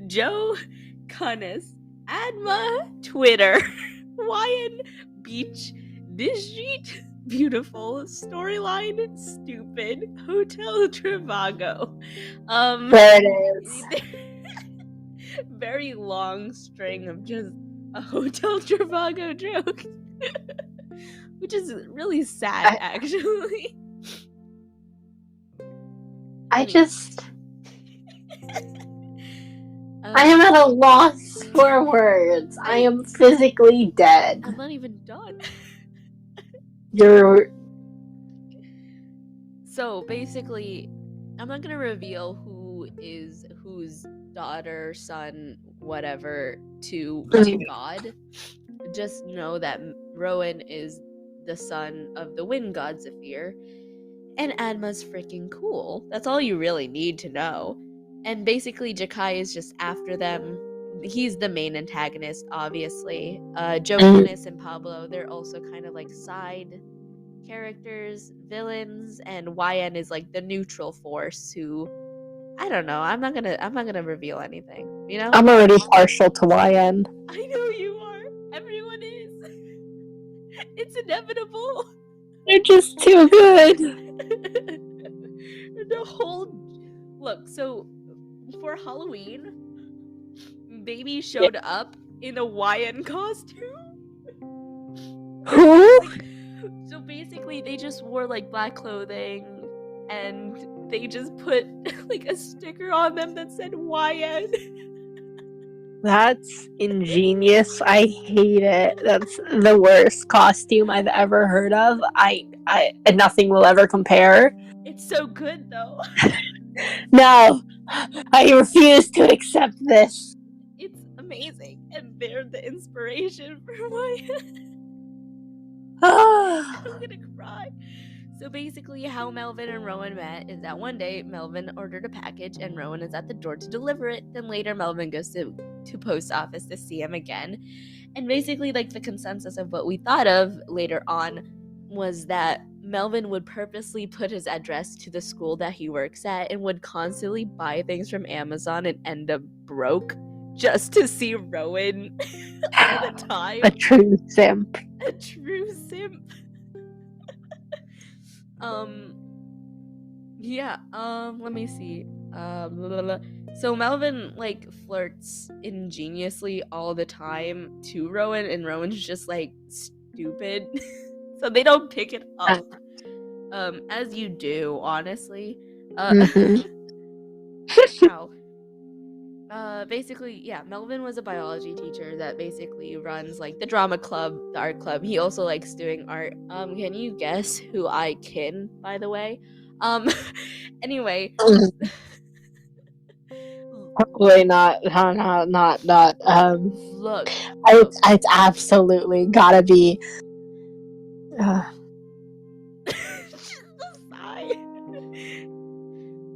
Joe, cunnis, Adma, Twitter, Wyan, beach, district, beautiful, storyline, stupid, Hotel Trivago. There it is. Very long string of just a Hotel Trivago joke. Which is really sad, actually. I am at a loss for words. I am physically dead. I'm not even done. So basically, I'm not gonna reveal who is whose daughter, son, whatever to God. Just know that Rowan is the son of the wind god Zephyr, and Adma's freaking cool. That's all you really need to know. And basically, Jakai is just after them. He's the main antagonist, obviously. Joe Cunnis and Pablo, they're also kind of like side characters, villains, and YN is like the neutral force who, I don't know. I'm not gonna reveal anything. You know? I'm already partial to YN. I know you are. Everyone is. It's inevitable. They're just too good. The whole look. So for Halloween, Baby showed up in a YN costume. Who? So basically, they just wore like black clothing, and they just put like a sticker on them that said YN. That's ingenious. I hate it. That's the worst costume I've ever heard of. Nothing will ever compare. It's so good though. No, I refuse to accept this. It's amazing, and they're the inspiration for YN. I'm gonna cry. So basically, how Melvin and Rowan met is that one day Melvin ordered a package and Rowan is at the door to deliver it. Then later Melvin goes to post office to see him again. And basically, like, the consensus of what we thought of later on was that Melvin would purposely put his address to the school that he works at and would constantly buy things from Amazon and end up broke just to see Rowan all the time. A true simp. A true simp. Let me see. So Melvin like flirts ingeniously all the time to Rowan, and Rowan's just like stupid. So they don't pick it up. As you do, honestly. Basically, yeah, Melvin was a biology teacher that basically runs like the drama club, the art club. He also likes doing art. Can you guess who I kin, by the way? Anyway. Probably not. Look. It's absolutely gotta be.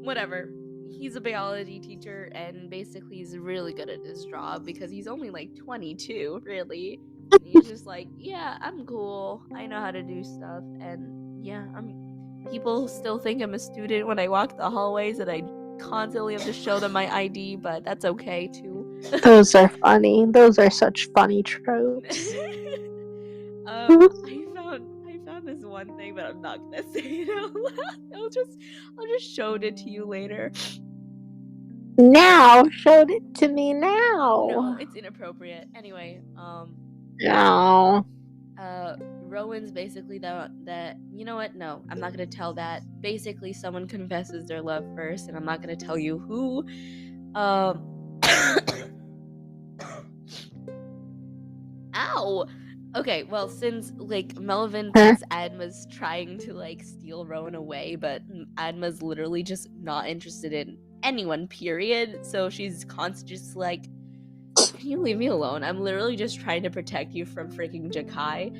Whatever. He's a biology teacher, and basically he's really good at his job because he's only like 22, really. And he's just like, yeah, I'm cool. I know how to do stuff, and yeah, people still think I'm a student when I walk the hallways, and I constantly have to show them my ID, but that's okay too. Those are funny. Those are such funny tropes. I this one thing, but I'm not gonna say it out loud. I'll just show it to you later. Now, showed it to me now. No, it's inappropriate. Anyway, No. Rowan's basically that you know what? No, I'm not gonna tell that. Basically, someone confesses their love first, and I'm not gonna tell you who. Ow. Okay, well, since like Melvin thinks Adma's trying to like steal Rowan away, but Adma's literally just not interested in anyone. Period. So she's constantly just like, can you leave me alone? I'm literally just trying to protect you from freaking Jakai.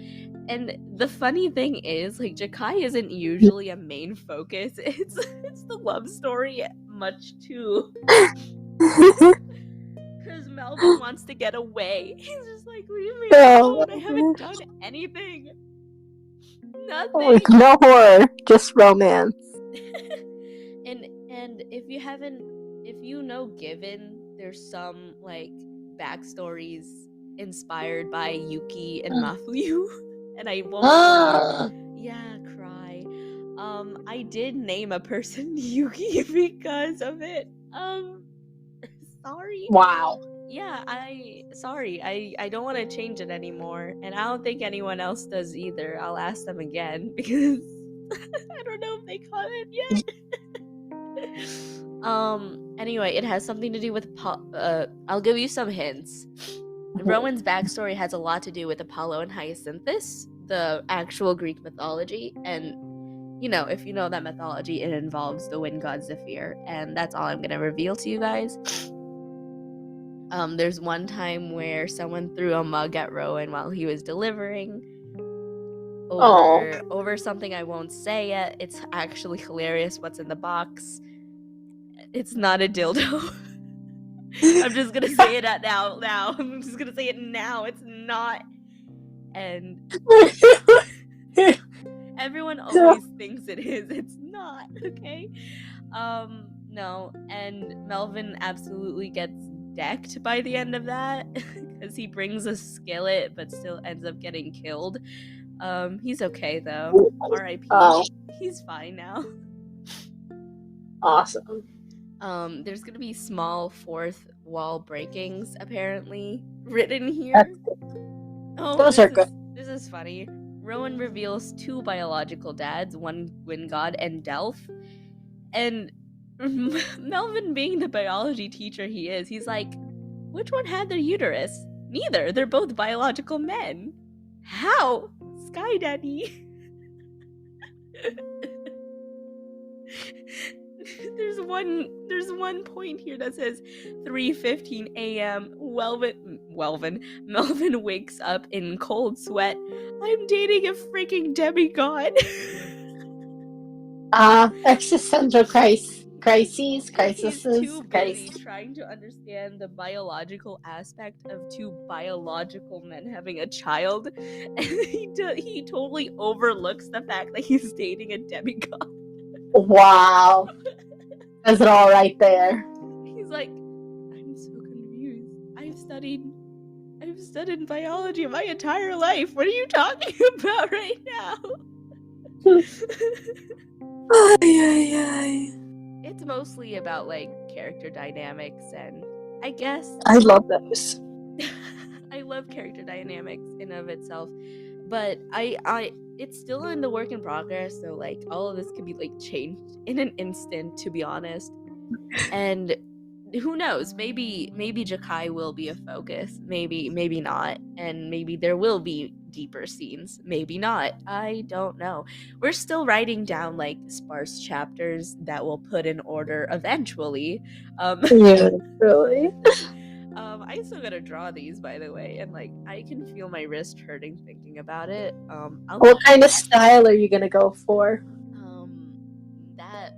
And the funny thing is, like, Jakai isn't usually a main focus. It's the love story much too. Because Melvin wants to get away. He's just like, leave me alone. I haven't done anything. Nothing. Like, no horror, just romance. And if you know Given, there's some like backstories inspired by Yuki and Mafuyu. And I won't cry. I did name a person Yuki because of it. Sorry. Wow. Yeah, I don't want to change it anymore, and I don't think anyone else does either. I'll ask them again because I don't know if they caught it yet. Anyway, it has something to do with I'll give you some hints. Rowan's backstory has a lot to do with Apollo and Hyacinthus, the actual Greek mythology, and you know, if you know that mythology, it involves the wind god Zephyr, and that's all I'm gonna reveal to you guys. There's one time where someone threw a mug at Rowan while he was delivering over something I won't say yet. It's actually hilarious what's in the box. It's not a dildo. I'm just gonna say it now. I'm just gonna say it now. It's not. And everyone always thinks it is. It's not, okay? No. And Melvin absolutely gets decked by the end of that because he brings a skillet but still ends up getting killed. He's okay though. R.I.P. He's fine now. Awesome. There's gonna be small fourth wall breakings apparently written here. Those are good. This is funny. Rowan reveals 2 biological dads, one wind god and Delph, and Melvin, being the biology teacher he is, he's like, which one had their uterus? Neither. They're both biological men. How? Sky Daddy. There's one point here that says 3:15 a.m. Melvin wakes up in cold sweat. I'm dating a freaking demigod. Existential crises. He's too busy trying to understand the biological aspect of 2 biological men having a child, and he totally overlooks the fact that he's dating a demigod. Wow. That's it all right there. He's like, I'm so confused. I've studied biology my entire life. What are you talking about right now? It's mostly about like character dynamics, and I guess I love those. I love character dynamics in of itself, but I it's still in the work in progress, so like all of this could be like changed in an instant, to be honest. And who knows, maybe Jakai will be a focus, maybe not, and maybe there will be deeper scenes, maybe not, I don't know. We're still writing down like sparse chapters that we'll put in order eventually. Yeah, really. I still gotta draw these, by the way, and like I can feel my wrist hurting thinking about it. What kind of style are you gonna go for? That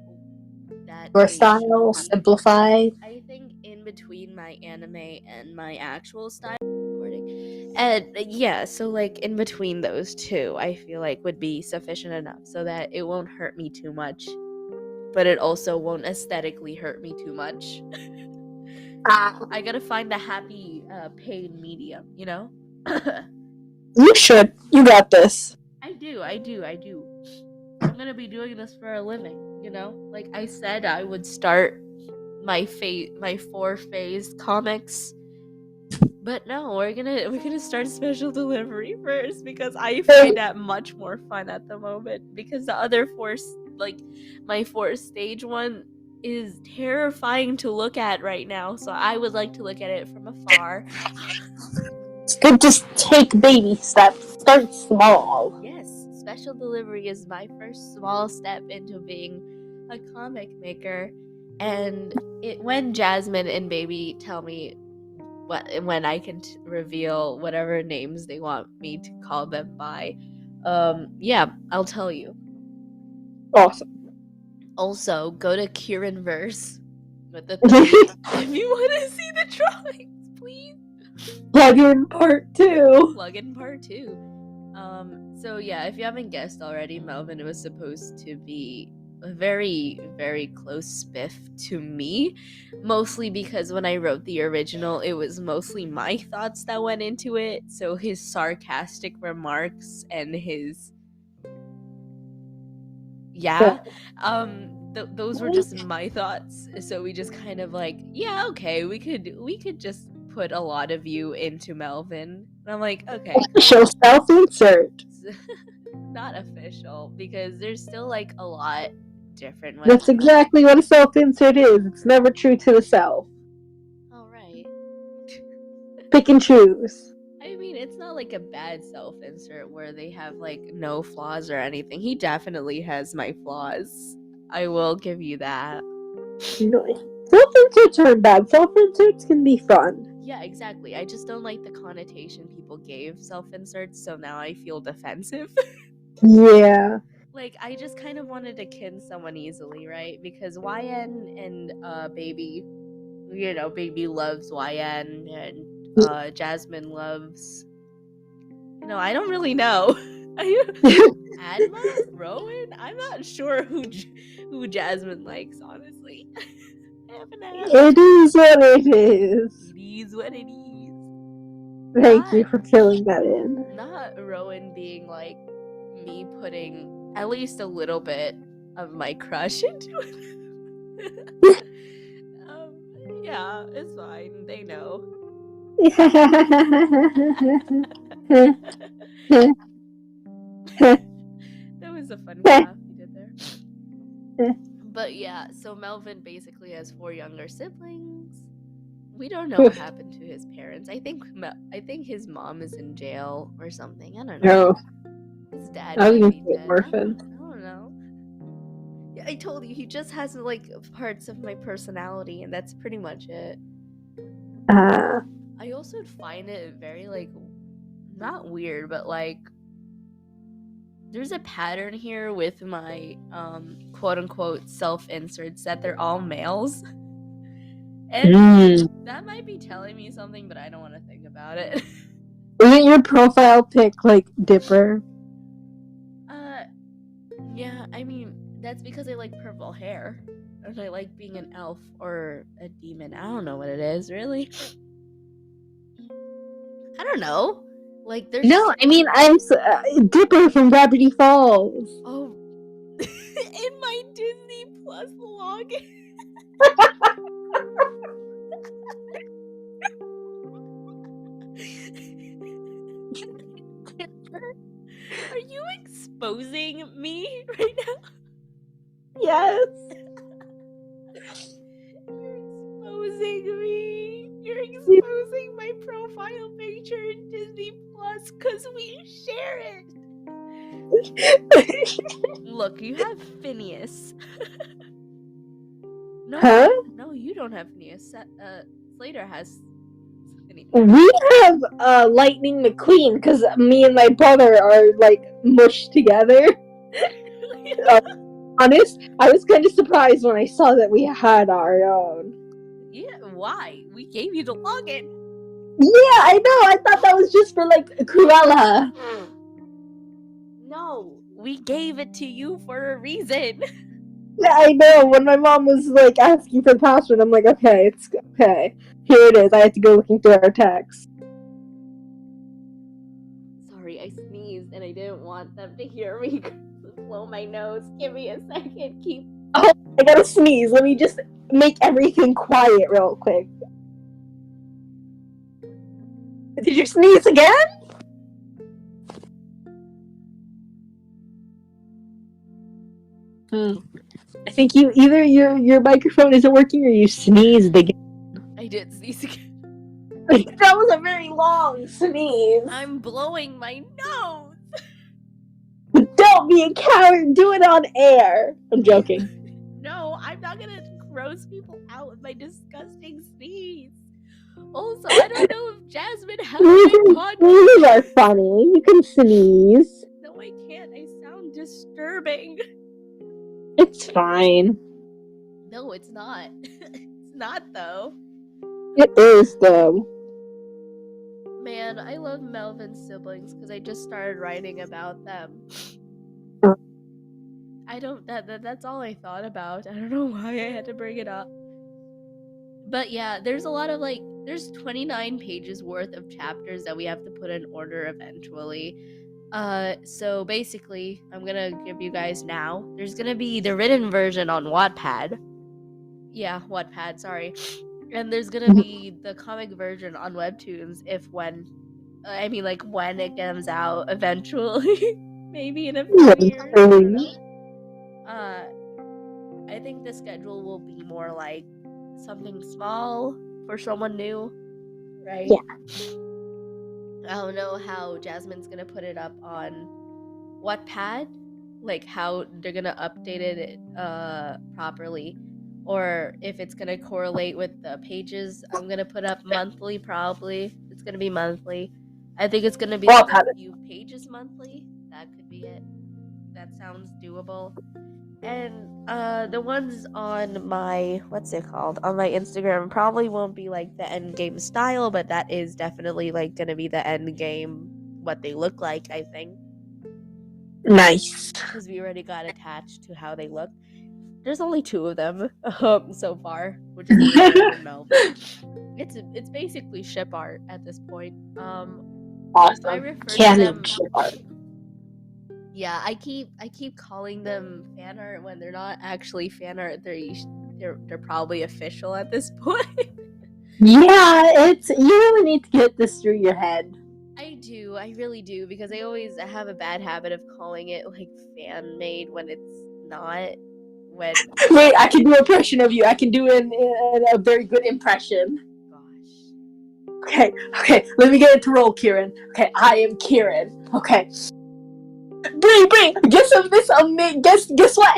your style, simplified. I think in between my anime and my actual style recording, and yeah, so like in between those two, I feel like would be sufficient enough so that it won't hurt me too much, but it also won't aesthetically hurt me too much. I gotta find the happy pain medium, you know. You should. You got this. I do. I'm gonna be doing this for a living, you know? Like I said, I would start my 4-phase comics. But no, we're gonna start special delivery first because I find that much more fun at the moment. Because the other my 4th-stage one is terrifying to look at right now. So I would like to look at it from afar. It's good to take baby steps. Start small. Yes, special delivery is my first small step into being a comic maker. And when Jasmine and Baby tell me when I can reveal whatever names they want me to call them by, yeah, I'll tell you. Awesome. Also, go to Kieranverse with the 3 if you want to see the drawings, please. Plug in part 2. Plug in part 2. So yeah, if you haven't guessed already, Melvin was supposed to be a very, very close spiff to me, mostly because when I wrote the original, it was mostly my thoughts that went into it. So his sarcastic remarks and his those were just my thoughts. So we just kind of like, yeah, okay, we could just put a lot of you into Melvin. And I'm like, okay, Official self-insert. Not official, because there's still like a lot different. That's exactly what a self-insert is. It's never true to the self. All right. Pick and choose. I mean, it's not like a bad self-insert where they have like no flaws or anything. He definitely has my flaws. I will give you that. No. Self-inserts aren't bad. Self-inserts can be fun. Yeah, exactly. I just don't like the connotation people gave self-inserts, so now I feel defensive. Yeah. Like, I just kind of wanted to kin someone easily, right? Because YN and Baby, you know, Baby loves YN, and Jasmine loves, you know, I don't really know. Adma? Rowan? I'm not sure who Jasmine likes, honestly. It is what it is. It is what it is. Thank you for filling that in. Not Rowan being like me putting at least a little bit of my crush into it. Yeah, it's fine. They know. That was a fun laugh you did there. But yeah, so Melvin basically has 4 younger siblings. We don't know what happened to his parents. I think his mom is in jail or something. I don't know. His dad might be dead. Orphan. I don't know. Yeah, I told you, he just has like parts of my personality, and that's pretty much it. I also find it very like, not weird, but like, there's a pattern here with my quote unquote self-inserts that they're all males. And that might be telling me something, but I don't want to think about it. Isn't your profile pic like Dipper? Yeah, I mean, that's because I like purple hair. And I like being an elf or a demon. I don't know what it is, really. I don't know. Like, there's... No, I mean, I'm Dipper from Gravity Falls. Oh. In my Disney Plus login. Are you exposing me right now? Yes. You're exposing me. You're exposing my profile picture in Disney Plus because we share it. Look, you have Phineas. No, huh? No, you don't have Phineas. Slater has Phineas. We have Lightning McQueen because me and my brother are like mushed together. Honest, I was kind of surprised when I saw that we had our own. Yeah, why? We gave you the login. Yeah, I know. I thought that was just for like Cruella. No, we gave it to you for a reason. Yeah, I know. When my mom was like asking for the password, I'm like, okay, it's okay. Here it is. I had to go looking through our text. Sorry, I sneezed and I didn't want them to hear me blow my nose. Give me a second. Oh, I gotta sneeze. Let me just make everything quiet real quick. Did you sneeze again? I think either your microphone isn't working or you sneezed again. I did sneeze again. That was a very long sneeze. I'm blowing my nose. Don't be a coward. Do it on air. I'm joking. No, I'm not gonna gross people out with my disgusting sneeze. Also, I don't know if Jasmine has my podcast. Sneezes are funny. You can sneeze. No, I can't. I sound disturbing. It's fine. No, it's not. It's not, though. It is, though. Man, I love Melvin's siblings because I just started writing about them. That's all I thought about. I don't know why I had to bring it up. But yeah, there's a lot of there's 29 pages worth of chapters that we have to put in order eventually. So basically, I'm gonna give you guys now. There's gonna be the written version on Wattpad. Yeah, Wattpad, sorry. And there's gonna be the comic version on Webtoons when it comes out eventually. Maybe in a few years. I don't know. I think the schedule will be more like something small for someone new, right? Yeah. I don't know how Jasmine's gonna put it up on Wattpad, like how they're gonna update it properly, or if it's gonna correlate with the pages. I'm gonna put up monthly, probably. It's gonna be monthly. I think it's gonna be like a few pages monthly. That could be it. That sounds doable. And the ones on my on my Instagram probably won't be like the end game style, but that is definitely like gonna be the end game, what they look like, I think. Nice. Because we already got attached to how they look. There's only 2 of them so far, which is Elizabeth and Melvin. It's basically ship art at this point. Awesome. I refer Canon to them ship art. Yeah, I keep calling them fan art when they're not actually fan art. They're probably official at this point. Yeah, you really need to get this through your head. I really do, because I have a bad habit of calling it like fan made when it's not. Wait, I can do an impression of you. I can do a very good impression. Gosh. Okay, let me get it to roll, Kieran. Okay, I am Kieran. Okay. Brie, guess what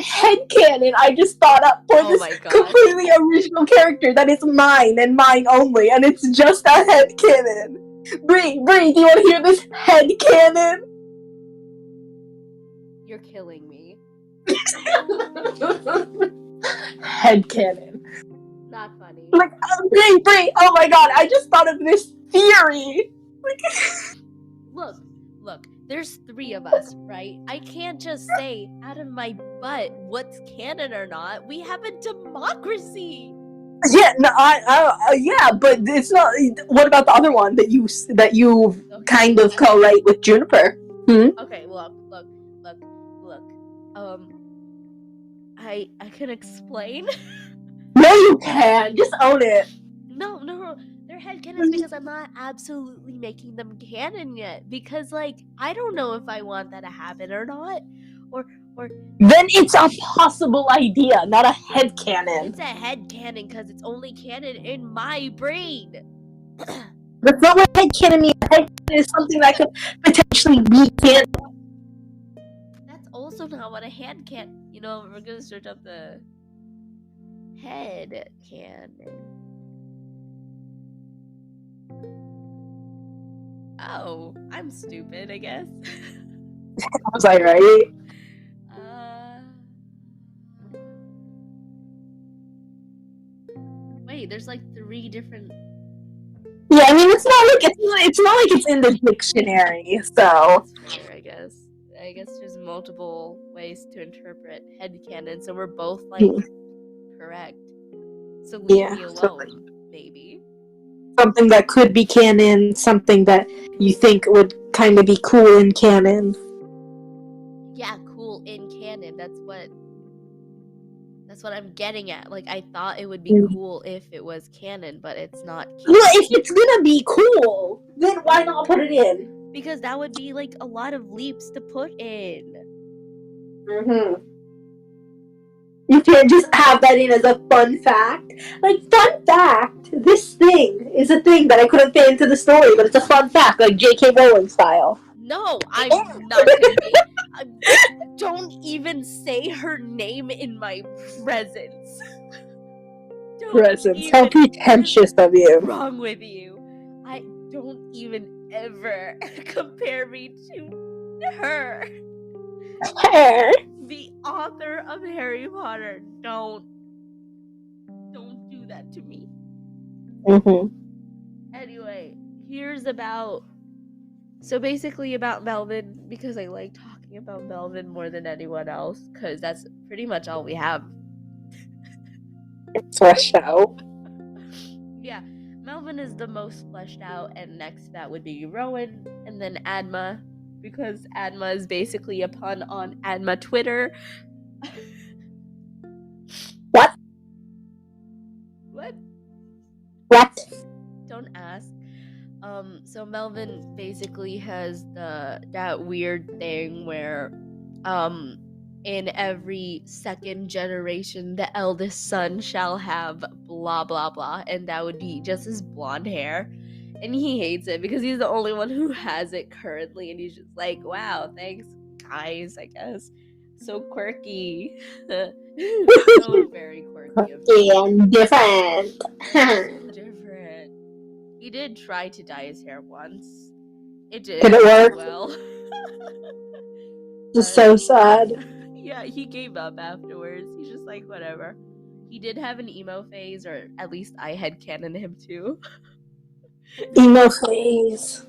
headcanon I just thought up for this completely original character that is mine and mine only, and it's just a headcanon. Brie, do you want to hear this headcanon? You're killing me. Headcanon. Not funny. Like, Brie, oh my god, I just thought of this theory. Look, there's 3 of us, right? I can't just say out of my butt what's canon or not. We have a democracy. Yeah, no, yeah, but it's not. What about the other one that you kind of co-write with Juniper? Okay, look. I can explain. No, you can't. Just own it. No. They're headcanons because I'm not absolutely making them canon yet. Because, I don't know if I want that to happen or not. Or then it's a possible idea, not a headcanon. It's a headcanon because it's only canon in my brain. That's not what headcanon means. Headcanon is something that could potentially be canon. That's also not what a headcanon. We're gonna search up the headcanon. Oh, I'm stupid, I guess. Was I right? Wait, there's 3 different. Yeah, I mean it's not like it's in the dictionary, so. That's fair, I guess. I guess there's multiple ways to interpret headcanon, so we're both correct. So leave me alone, maybe. Something that could be canon, something that you think would kind of be cool in canon. cool in canon. That's what I'm getting at. Like, I thought it would be cool if it was canon, but it's not canon. Well, if it's gonna be cool, then why not put it in? Because that would be like a lot of leaps to put in. You can't just have that in as a fun fact. Like, fun fact, this thing is a thing that I couldn't fit into the story, but it's a fun fact, like J.K. Rowling style. No, I'm not gonna be. Don't even say her name in my presence. How pretentious of you. What's wrong with you? I don't even ever compare me to her. The author of Harry Potter. Don't do that to me. Anyway, here's about Melvin, because I like talking about Melvin more than anyone else, because that's pretty much all we have. Fleshed out. Yeah, Melvin is the most fleshed out, and next that would be Rowan, and then Adma, because Adma is basically a pun on Adma Twitter. What? What? Don't ask. So Melvin basically has that weird thing where, in every second generation, the eldest son shall have blah blah blah, and that would be just his blonde hair, and he hates it because he's the only one who has it currently, and he's just like, wow, thanks guys, I guess. So quirky. So very quirky of me. And different. Different. He did try to dye his hair once. It did. Did it work? Well. It's so sad. Yeah, he gave up afterwards. He's just like, whatever. He did have an emo phase, or at least I headcanon him too. Emo phase.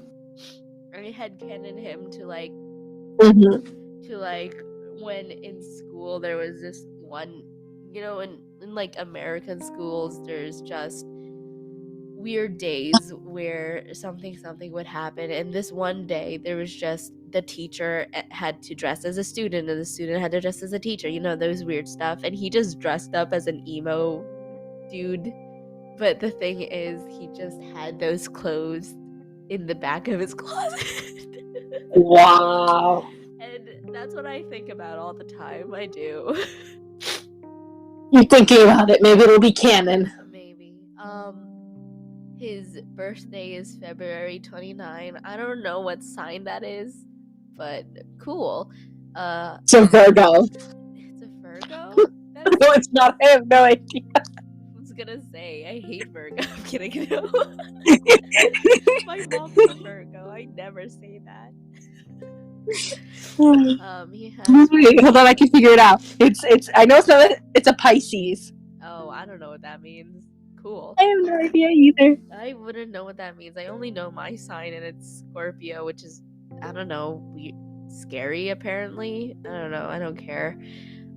I headcanon him to like, when in school there was this one, in like American schools, there's just weird days where something would happen, and this one day there was just the teacher had to dress as a student and the student had to dress as a teacher, those weird stuff, and he just dressed up as an emo dude. But the thing is, he just had those clothes in the back of his closet. Wow. And that's what I think about all the time. I do. You're thinking about it. Maybe it'll be canon. Maybe. His birthday is February 29. I don't know what sign that is, but cool. It's a Virgo. It's a Virgo? No, it's not. I have no idea. I was gonna say, I hate Virgo. I'm kidding. No. My mom's a Virgo. I never say that. He has... Wait, hold on, I can figure it out. It's I know it's a Pisces. Oh, I don't know what that means. Cool. I have no idea either. I wouldn't know what that means. I only know my sign, and it's Scorpio, which is, I don't know, scary apparently. I don't know. I don't care.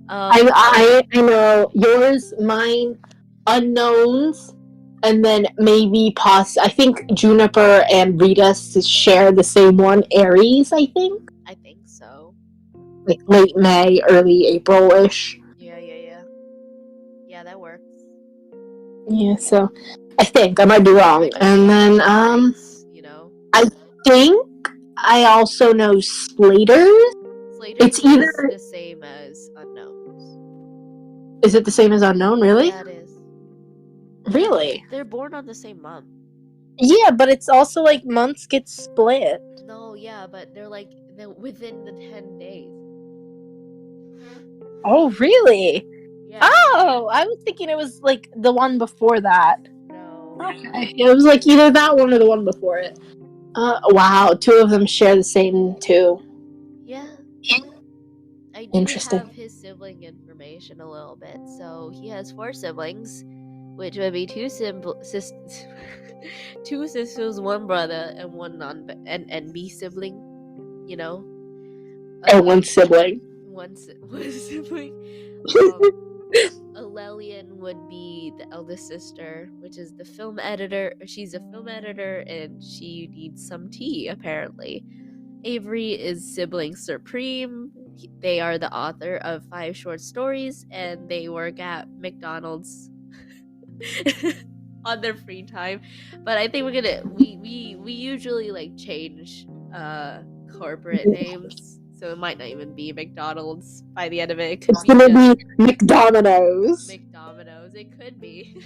I know yours, mine, unknowns, and then maybe I think Juniper and Rita share the same one, Aries, I think. I think so. Like late May, early April-ish. Yeah. Yeah, that works. Yeah, so I think I might be wrong. And then I think I also know Slaters. It's either the same as Unknowns. Is it the same as Unknown, really? Yeah, it is. Really? They're born on the same month. Yeah, but it's also like months get split. No, yeah, but they're within the 10 days. Oh, really? Yeah. Oh, I was thinking it was like the one before that. No. Okay. It was like either that one or the one before it. Wow, two of them share the same two. Yeah. I do Interesting. have his sibling information a little bit. So he has 4 siblings, which would be 2 sisters, 1 brother, and 1 NB sibling. And 1 sibling. One sibling. Alelian would be the eldest sister, which is the film editor. She's a film editor, and she needs some tea, apparently. Avery is sibling supreme. they are the author of 5 short stories, and they work at McDonald's on their free time. But I think we usually like change corporate names, so it might not even be McDonald's by the end of it. It could It's be gonna just be McDonald's. McDomino's. It could be.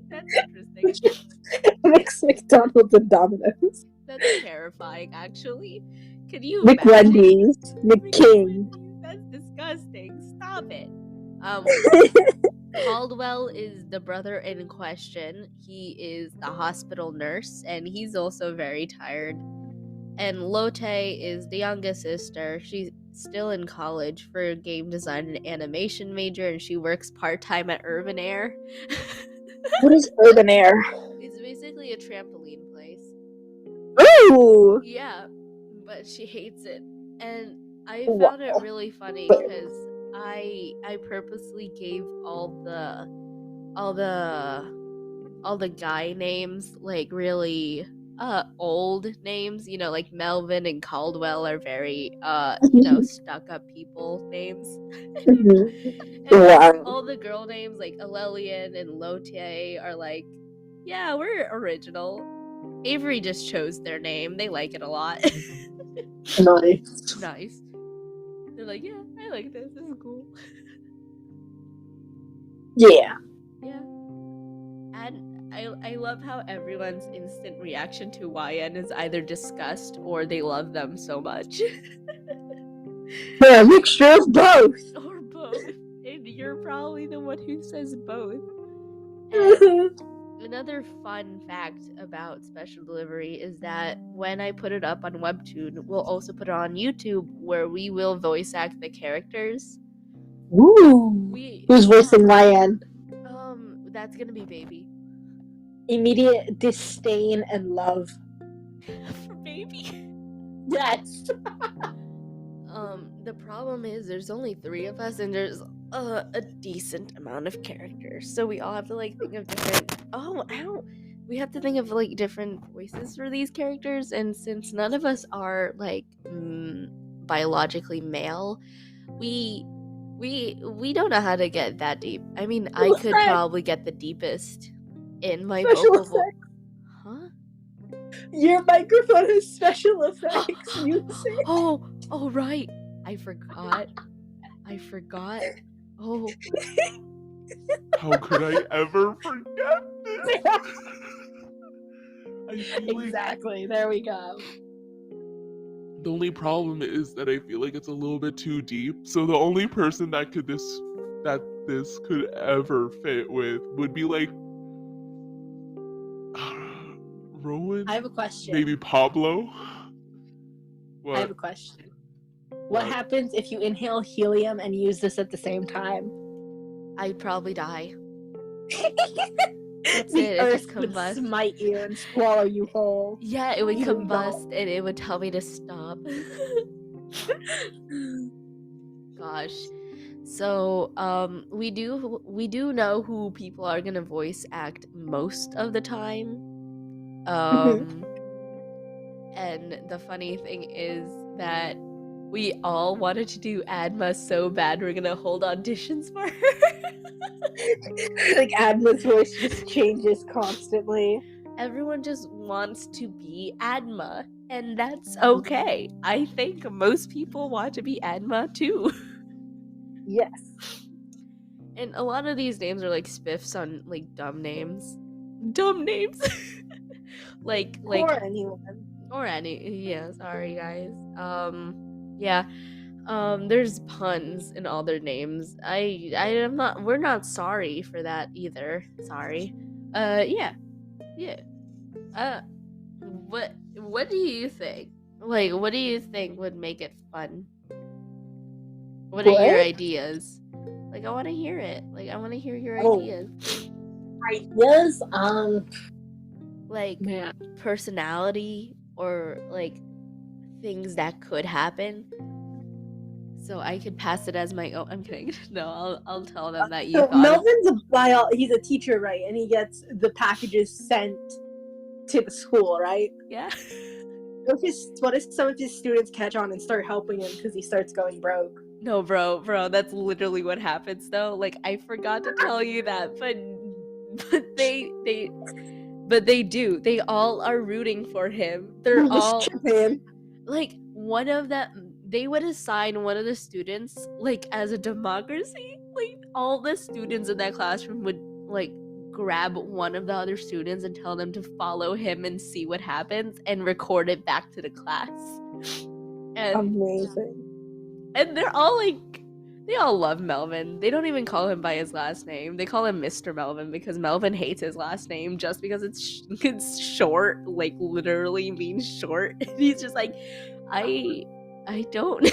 That's interesting. Mix McDonald's and Domino's. That's terrifying, actually. Can you imagine? McWendy's. McKing. That's disgusting. Stop it. Caldwell is the brother in question. He is the hospital nurse, and he's also very tired. And Lotte is the youngest sister. She's still in college for game design and animation major, and she works part-time at Urban Air. What is Urban Air? It's basically a trampoline place. Ooh! Yeah, but she hates it. And I found it really funny because I purposely gave all the guy names like really old names, like Melvin and Caldwell are very stuck up people names. And Wow. all the girl names like Alelian and Lotte are like, yeah, we're original. Avery just chose their name. They like it a lot. Nice. They're like, yeah, I like this. This is cool. Yeah. Yeah. And I love how everyone's instant reaction to YN is either disgust or they love them so much. They're a mixture of both. Or both. And you're probably the one who says both. And another fun fact about Special Delivery is that when I put it up on Webtoon, we'll also put it on YouTube where we will voice act the characters. Ooh. Who's voicing YN? That's gonna be Baby. Immediate disdain and love. For Baby? Yes. The problem is there's only 3 of us and there's a decent amount of characters. So we all have to like think of different we have to think of like different voices for these characters, and since none of us are like biologically male, we don't know how to get that deep. I mean, I could probably get the deepest in my vocal voice. Huh? Your microphone has special effects music. Oh right. I forgot. Oh. How could I ever forget this? Exactly. There we go. The only problem is that I feel like it's a little bit too deep. So the only person that this could ever fit with would be like Rowan. I have a question. Maybe Pablo. What? I have a question. What happens if you inhale helium and use this at the same time? I'd probably die. That's the it. It earth just combusts. would smite you and swallow you whole. Yeah, it would combust and it would tell me to stop. Gosh. So, we do know who people are gonna voice act most of the time. And the funny thing is that we all wanted to do Adma so bad we're gonna hold auditions for her. Like Adma's voice just changes constantly. Everyone just wants to be Adma, and that's okay. I think most people want to be Adma too. Yes. And a lot of these names are like spiffs on like dumb names. like Or anyone. Or any, yeah, sorry guys. Yeah. There's puns in all their names. We're not sorry for that either. Sorry. Yeah. What do you think? Like, what do you think would make it fun? What are your ideas? Like, I want to hear it. Like, I want to hear your ideas. Ideas? Like, personality or, like, things that could happen. So I could pass it as my own. I'm kidding. No, I'll tell them that you thought. Melvin's he's a teacher, right? And he gets the packages sent to the school, right? Yeah. What if some of his students catch on and start helping him because he starts going broke? No, bro, that's literally what happens though. Like, I forgot to tell you that, but they do. They all are rooting for him. They're all Japan. like, one of them, they would assign one of the students like as a democracy. Like, all the students in that classroom would like grab one of the other students and tell them to follow him and see what happens and record it back to the class. And Amazing. and they're all like, they all love Melvin. They don't even call him by his last name. They call him Mr. Melvin because Melvin hates his last name just because it's short, like literally means short. And he's just like, I don't.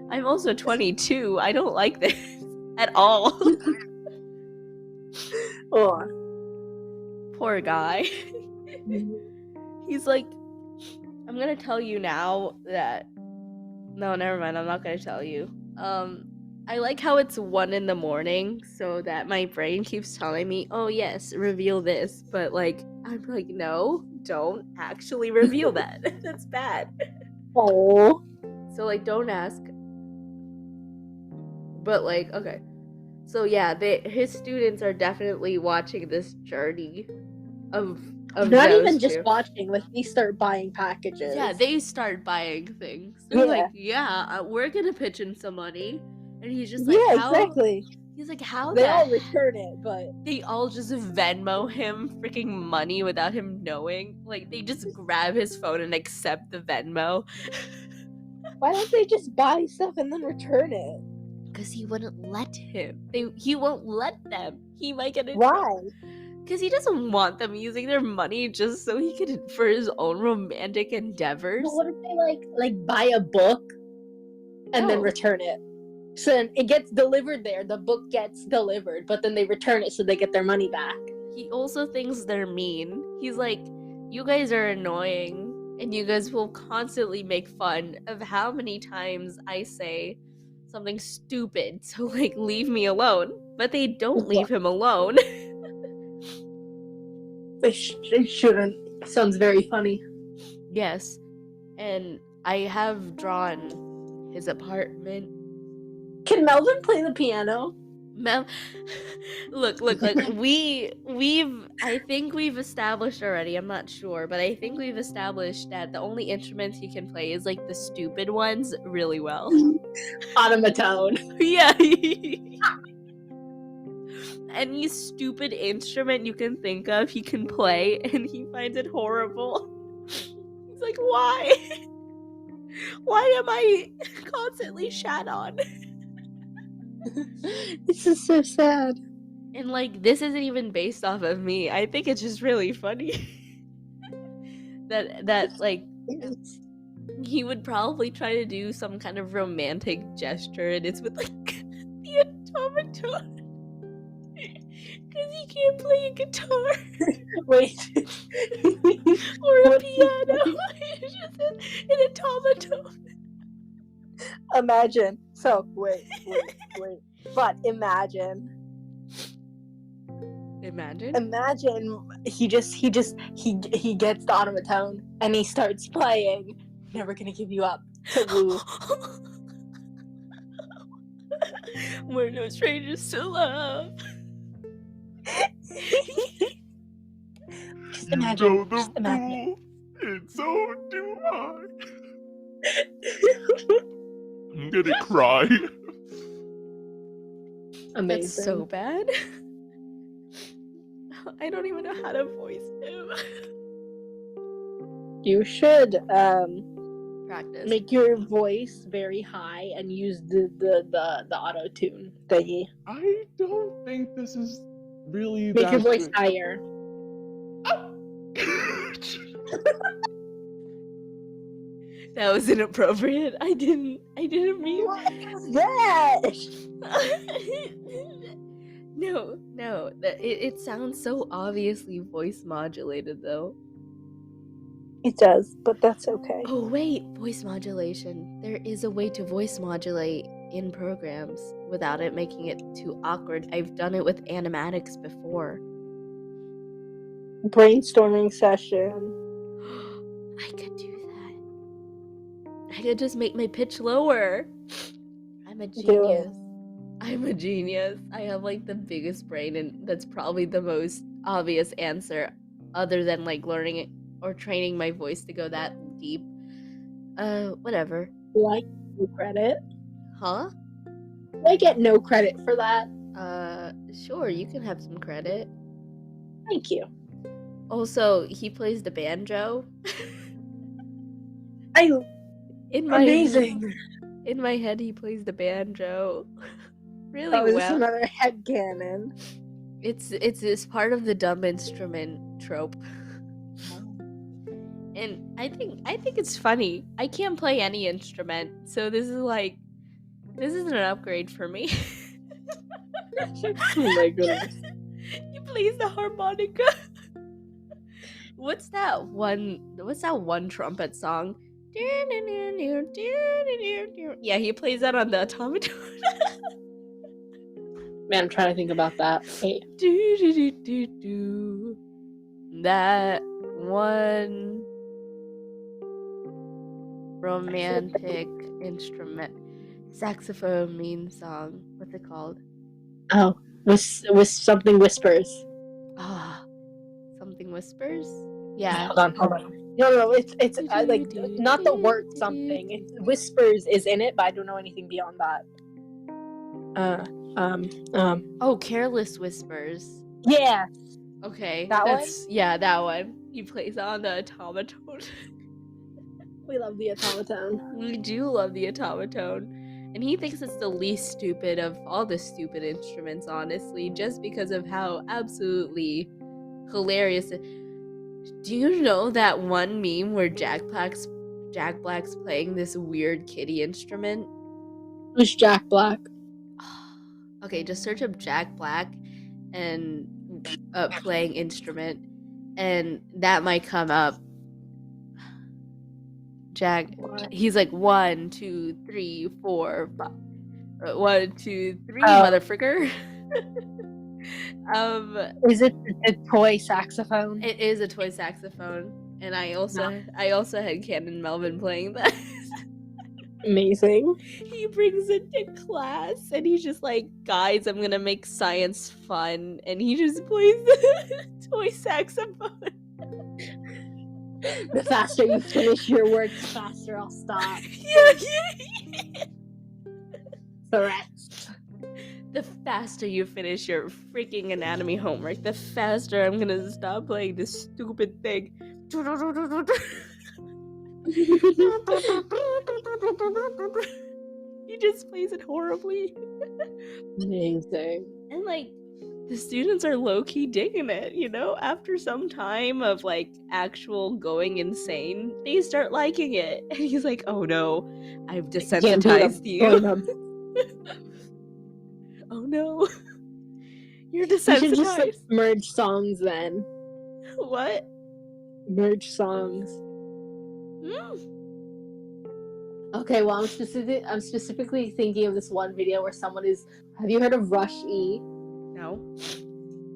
I'm also 22. I don't like this at all. Oh. Poor guy. He's like, I'm gonna tell you now that. No, never mind. I'm not gonna tell you. I like how it's 1 a.m, so that my brain keeps telling me, "Oh yes, reveal this," but like I'm like, no, don't actually reveal that. That's bad. Oh. So like, don't ask. But like, okay. So yeah, his students are definitely watching this journey of Not those even just two. watching, like they start buying packages. Yeah, they start buying things. They're Yeah. like, yeah, we're gonna pitch in some money. And he's just like, Yeah, how? exactly. He's like, how They all the return it, but they all just Venmo him freaking money without him knowing. Like, they just grab his phone and accept the Venmo. why don't they just buy stuff and then return it? Because he wouldn't let him. He won't let them. He might get in Why? trouble. Because he doesn't want them using their money just so he could, for his own romantic endeavors. But what if they like buy a book and then No. return it? So then it gets delivered there, the book gets delivered, but then they return it so they get their money back. He also thinks they're mean. He's like, you guys are annoying, and you guys will constantly make fun of how many times I say something stupid, so like, leave me alone. But they don't leave him alone. They shouldn't. Sounds very funny. Yes, and I have drawn his apartment. Can Melvin play the piano? Look, I think we've established already, I'm not sure, but I think we've established that the only instruments he can play is like the stupid ones really well. Automaton. Yeah. Any stupid instrument you can think of, he can play, and he finds it horrible. He's like, why? Why am I constantly shat on? This is so sad. And like, this isn't even based off of me. I think it's just really funny. that like, he would probably try to do some kind of romantic gesture, and it's with like the automaton. Because he can't play a guitar. Wait. Or a piano. It's just an automaton. Imagine. So, wait. But imagine he gets the automaton and he starts playing Never Gonna Give You Up to Woo. We're no strangers to love. Just You imagine. know the Just imagine. rule, and so do I. I'm gonna cry. Amazing. That's so bad. I don't even know how to voice him. You should Practice. make your voice very high and use the auto tune thingy. I don't think this is really Make that your voice good. higher. That was inappropriate. I didn't mean. What is that? No. It sounds so obviously voice modulated though. It does, but that's okay. Oh wait, voice modulation. There is a way to voice modulate in programs without it making it too awkward. I've done it with animatics before. Brainstorming session. I could do that. I could just make my pitch lower. I'm a Do it. genius. I'm a genius. I have like the biggest brain, and that's probably the most obvious answer, other than like learning it or training my voice to go that deep. Whatever. Like, no credit. Huh? I get no credit for that. Sure, you can have some credit. Thank you. Also, he plays the banjo. Amazing. In my head, he plays the banjo. Really That was well. another headcanon. It's part of the dumb instrument trope. And I think it's funny. I can't play any instrument, so this isn't an upgrade for me. Oh my goodness. He plays the harmonica. What's that one trumpet song? Yeah, he plays that on the automaton. Man, I'm trying to think about that. Hey. That one romantic instrument saxophone mean song. What's it called? Oh, with something whispers. Ah, something whispers. Yeah. Hold on. No, it's like not the word something. It's whispers is in it, but I don't know anything beyond that. Oh, Careless Whispers. Yeah. Okay. That one? Yeah, that one. He plays on the automaton. We love the automaton. We do love the automaton. And he thinks it's the least stupid of all the stupid instruments, honestly, just because of how absolutely hilarious it. Do you know that one meme where Jack Black's playing this weird kitty instrument? Who's Jack Black? Okay, just search up Jack Black and playing instrument, and that might come up. Jack, he's like 1, 2, 3, 4, 5. 1, 2, 3, motherfucker. Is it a toy saxophone? It is a toy saxophone, and I also had Canon Melvin playing that. Amazing. He brings it to class, and he's just like, "Guys, I'm gonna make science fun," and he just plays the toy saxophone. The faster you finish your work, the faster I'll stop. Yeah. Correct. The faster you finish your freaking anatomy homework, the faster I'm gonna stop playing this stupid thing. He just plays it horribly. Amazing. And like, the students are low-key digging it, you know? After some time of like actual going insane, they start liking it. And he's like, "Oh no, I've desensitized you." Oh no. You're desensitized. You should just like merge songs then. What? Merge songs. Okay, well I'm specifically thinking of this one video where someone is. Have you heard of Rush E? No.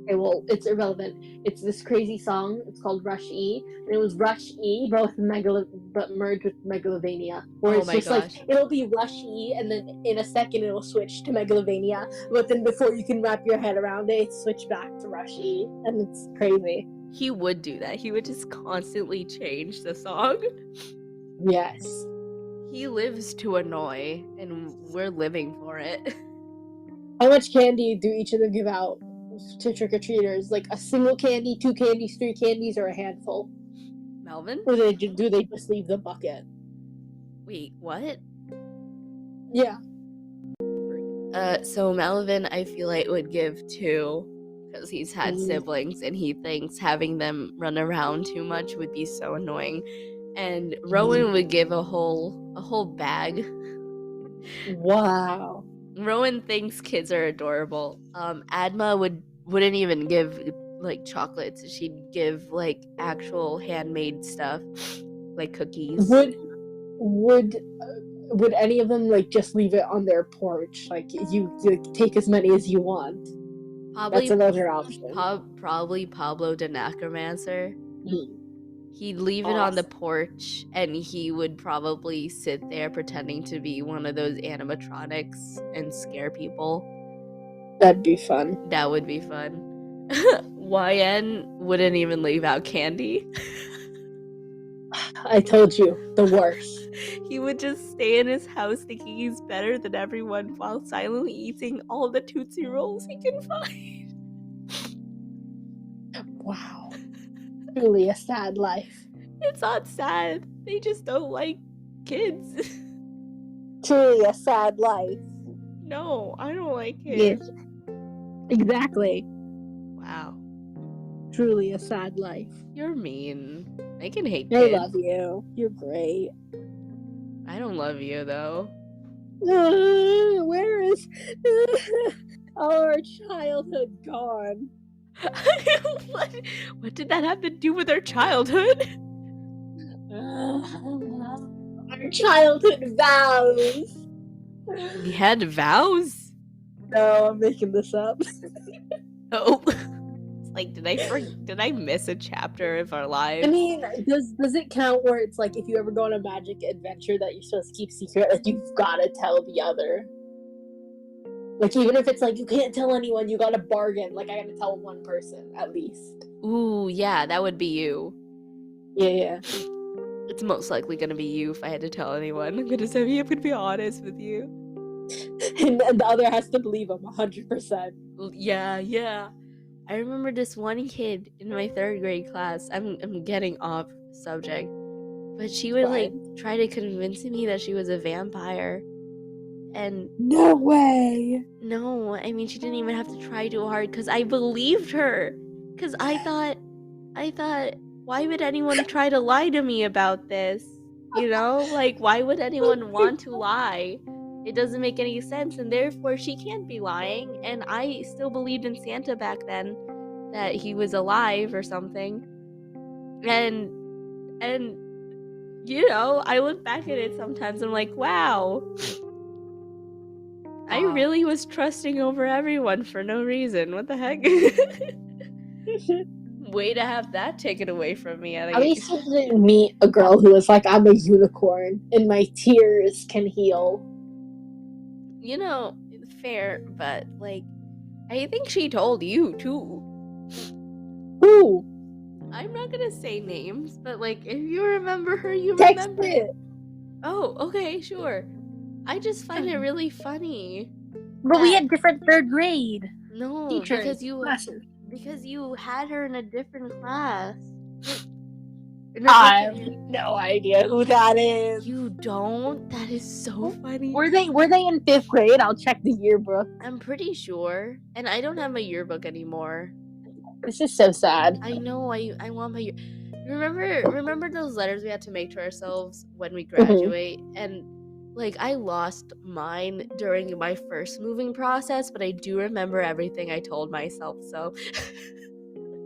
Okay, well, it's irrelevant. It's this crazy song. It's called Rush E, and it was Rush E, but merged with Megalovania. Where it's just gosh. like it'll be Rush E, and then in a second it'll switch to Megalovania. But then before you can wrap your head around it, it's switched back to Rush E, and it's crazy. He would do that. He would just constantly change the song. Yes. He lives to annoy, and we're living for it. How much candy do each of them give out to trick-or-treaters? Like a single candy, 2 candies, 3 candies, or a handful? Melvin? Or do they just leave the bucket? Wait, what? Yeah. So Melvin, I feel like would give 2, because he's had siblings, and he thinks having them run around too much would be so annoying. And Rowan would give a whole bag. Wow. Rowan thinks kids are adorable. Adma wouldn't even give like chocolates. She'd give like actual handmade stuff, like cookies. Would any of them like just leave it on their porch? Like you take as many as you want. Probably that's another option. Probably Pablo the Necromancer. He'd leave it on the porch, and he would probably sit there pretending to be one of those animatronics and scare people. That'd be fun. That would be fun. YN wouldn't even leave out candy. I told you, the worst. He would just stay in his house thinking he's better than everyone while silently eating all the Tootsie Rolls he can find. Wow. Truly a sad life. It's not sad. They just don't like kids. Truly a sad life. No, I don't like kids. Yes. Exactly. Wow. Truly a sad life. You're mean. I can hate I kids. love you. You're great. I don't love you, though. Where is our childhood gone? What did that have to do with our childhood? Our childhood vows. We had vows? No, I'm making this up. Oh. It's like, did I miss a chapter of our lives? I mean, does it count where it's like if you ever go on a magic adventure that you're supposed to keep secret, like you've gotta tell the other? Like even if it's like you can't tell anyone, you gotta bargain. Like I gotta tell one person at least. Ooh, yeah, that would be you. Yeah. It's most likely gonna be you if I had to tell anyone. I'm gonna say, I'm gonna be honest with you. And the other has to believe him 100%. Yeah. I remember this one kid in my 3rd grade class. I'm getting off subject, but she would like try to convince me that she was a vampire. And no way. No, I mean she didn't even have to try too hard because I believed her. Because I thought, why would anyone try to lie to me about this? You know, like why would anyone want to lie? It doesn't make any sense, and therefore she can't be lying. And I still believed in Santa back then, that he was alive or something. And you know, I look back at it sometimes and I'm like, wow. I really was trusting over everyone for no reason. What the heck? Way to have that taken away from me. At least I didn't meet a girl who was like, I'm a unicorn and my tears can heal. You know, fair, but like, I think she told you too. Who? I'm not gonna say names, but like, if you remember her, you Text remember. it. Oh, okay, sure. I just find it really funny. But we had different 3rd grade. No, teachers, because you had her in a different class. I have no idea who that is. You don't? That is so funny. Were they in 5th grade? I'll check the yearbook. I'm pretty sure. And I don't have my yearbook anymore. This is so sad. I know. I want my Remember those letters we had to make to ourselves when we graduate? And like I lost mine during my first moving process, but I do remember everything I told myself, so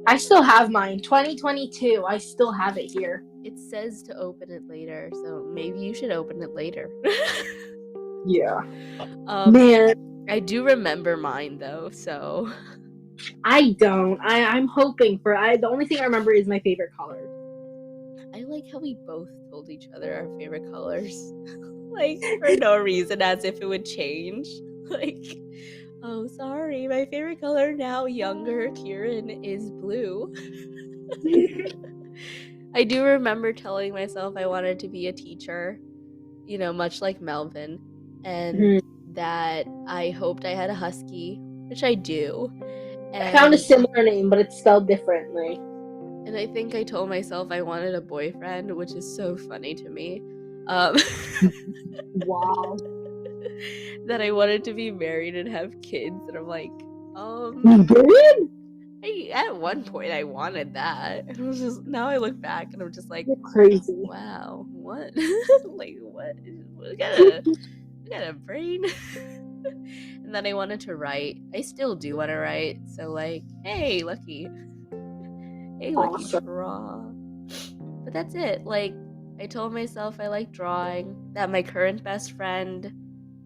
I still have mine. 2022. I still have it here. It says to open it later, so maybe you should open it later. Yeah. Man, I do remember mine though, so I don't. I'm hoping for. The only thing I remember is my favorite color. I like how we both told each other our favorite colors. Like, for no reason, as if it would change. Like, oh, sorry, my favorite color now, younger Kieran, is blue. I do remember telling myself I wanted to be a teacher, you know, much like Melvin, and that I hoped I had a husky, which I do. And I found a similar name, but it's spelled differently. And I think I told myself I wanted a boyfriend, which is so funny to me. Wow. That I wanted to be married and have kids, and I'm like, You did? at one point I wanted that. And it was just, now I look back and I'm just like, you're crazy. Wow, what? Like, what? We got a brain. And then I wanted to write. I still do want to write. So like, hey, Lucky. Hey, Lucky, draw. But that's it. Like, I told myself I like drawing, that my current best friend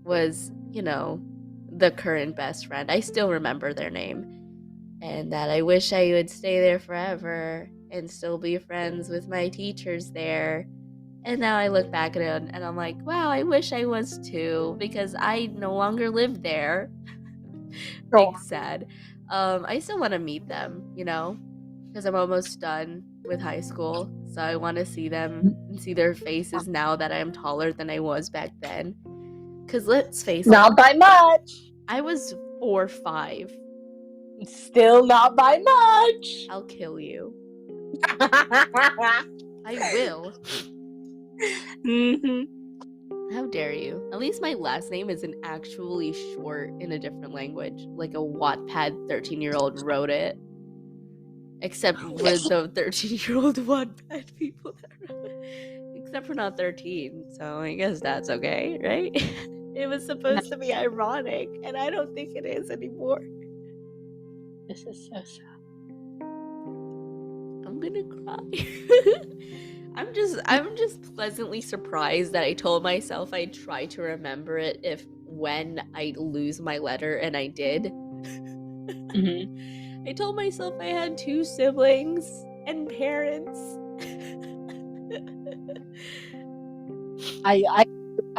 was, you know, the current best friend. I still remember their name. And that I wish I would stay there forever. and still be friends with my teachers there. And now I look back at it and I'm like, wow, I wish I was too, because I no longer live there. Big sad. I still want to meet them, because I'm almost done with high school. So I want to see them and see their faces now that I'm taller than I was back then. Because let's face it. Not by much. I was 4'5". Still not by much. I'll kill you. I will. How dare you? At least my last name isn't actually short in a different language. Like a Wattpad 13-year-old wrote it. Except for the 13-year-old Wattpad people that wrote it. Except for not 13. So I guess that's okay, right? It was supposed to be ironic, and I don't think it is anymore. This is so sad. I'm gonna cry. I'm just pleasantly surprised that I told myself I'd try to remember it when I lose my letter, and I did. I told myself I had 2 siblings and parents. I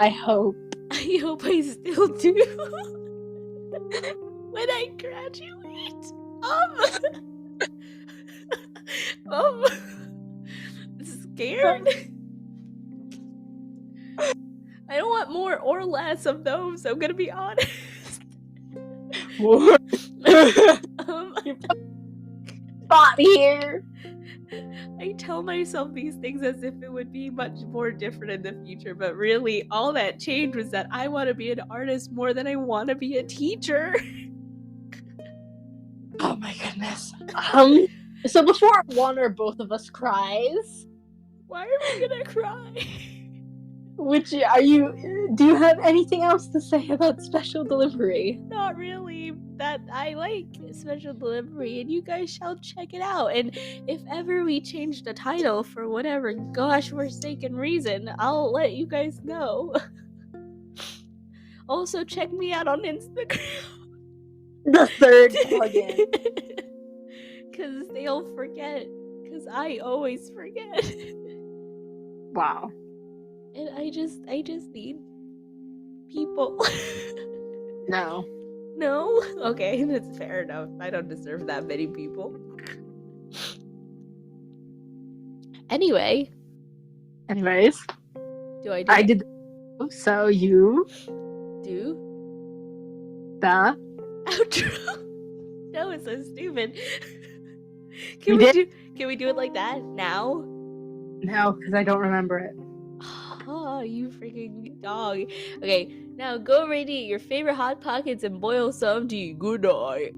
hope. I hope I still do. When I graduate. Scared. I don't want more or less of those, I'm gonna be honest. Spot here. I tell myself these things as if it would be much more different in the future, but really all that changed was that I want to be an artist more than I want to be a teacher. Oh my goodness. So before one or both of us cries, why are we gonna cry? Do you have anything else to say about special delivery? Not really. That I like special delivery, and you guys shall check it out. And if ever we change the title for whatever gosh forsaken reason, I'll let you guys know. Also, check me out on Instagram. The third plugin. Because they'll forget. Because I always forget. Wow. And I just need people. No. No? Okay, that's fair enough. I don't deserve that many people. Anyways. I did. So you do the outro. That was so stupid. Can we do it like that now? No, because I don't remember it. Oh, you freaking dog. Okay, now go radiate your favorite Hot Pockets and boil some tea. Good night.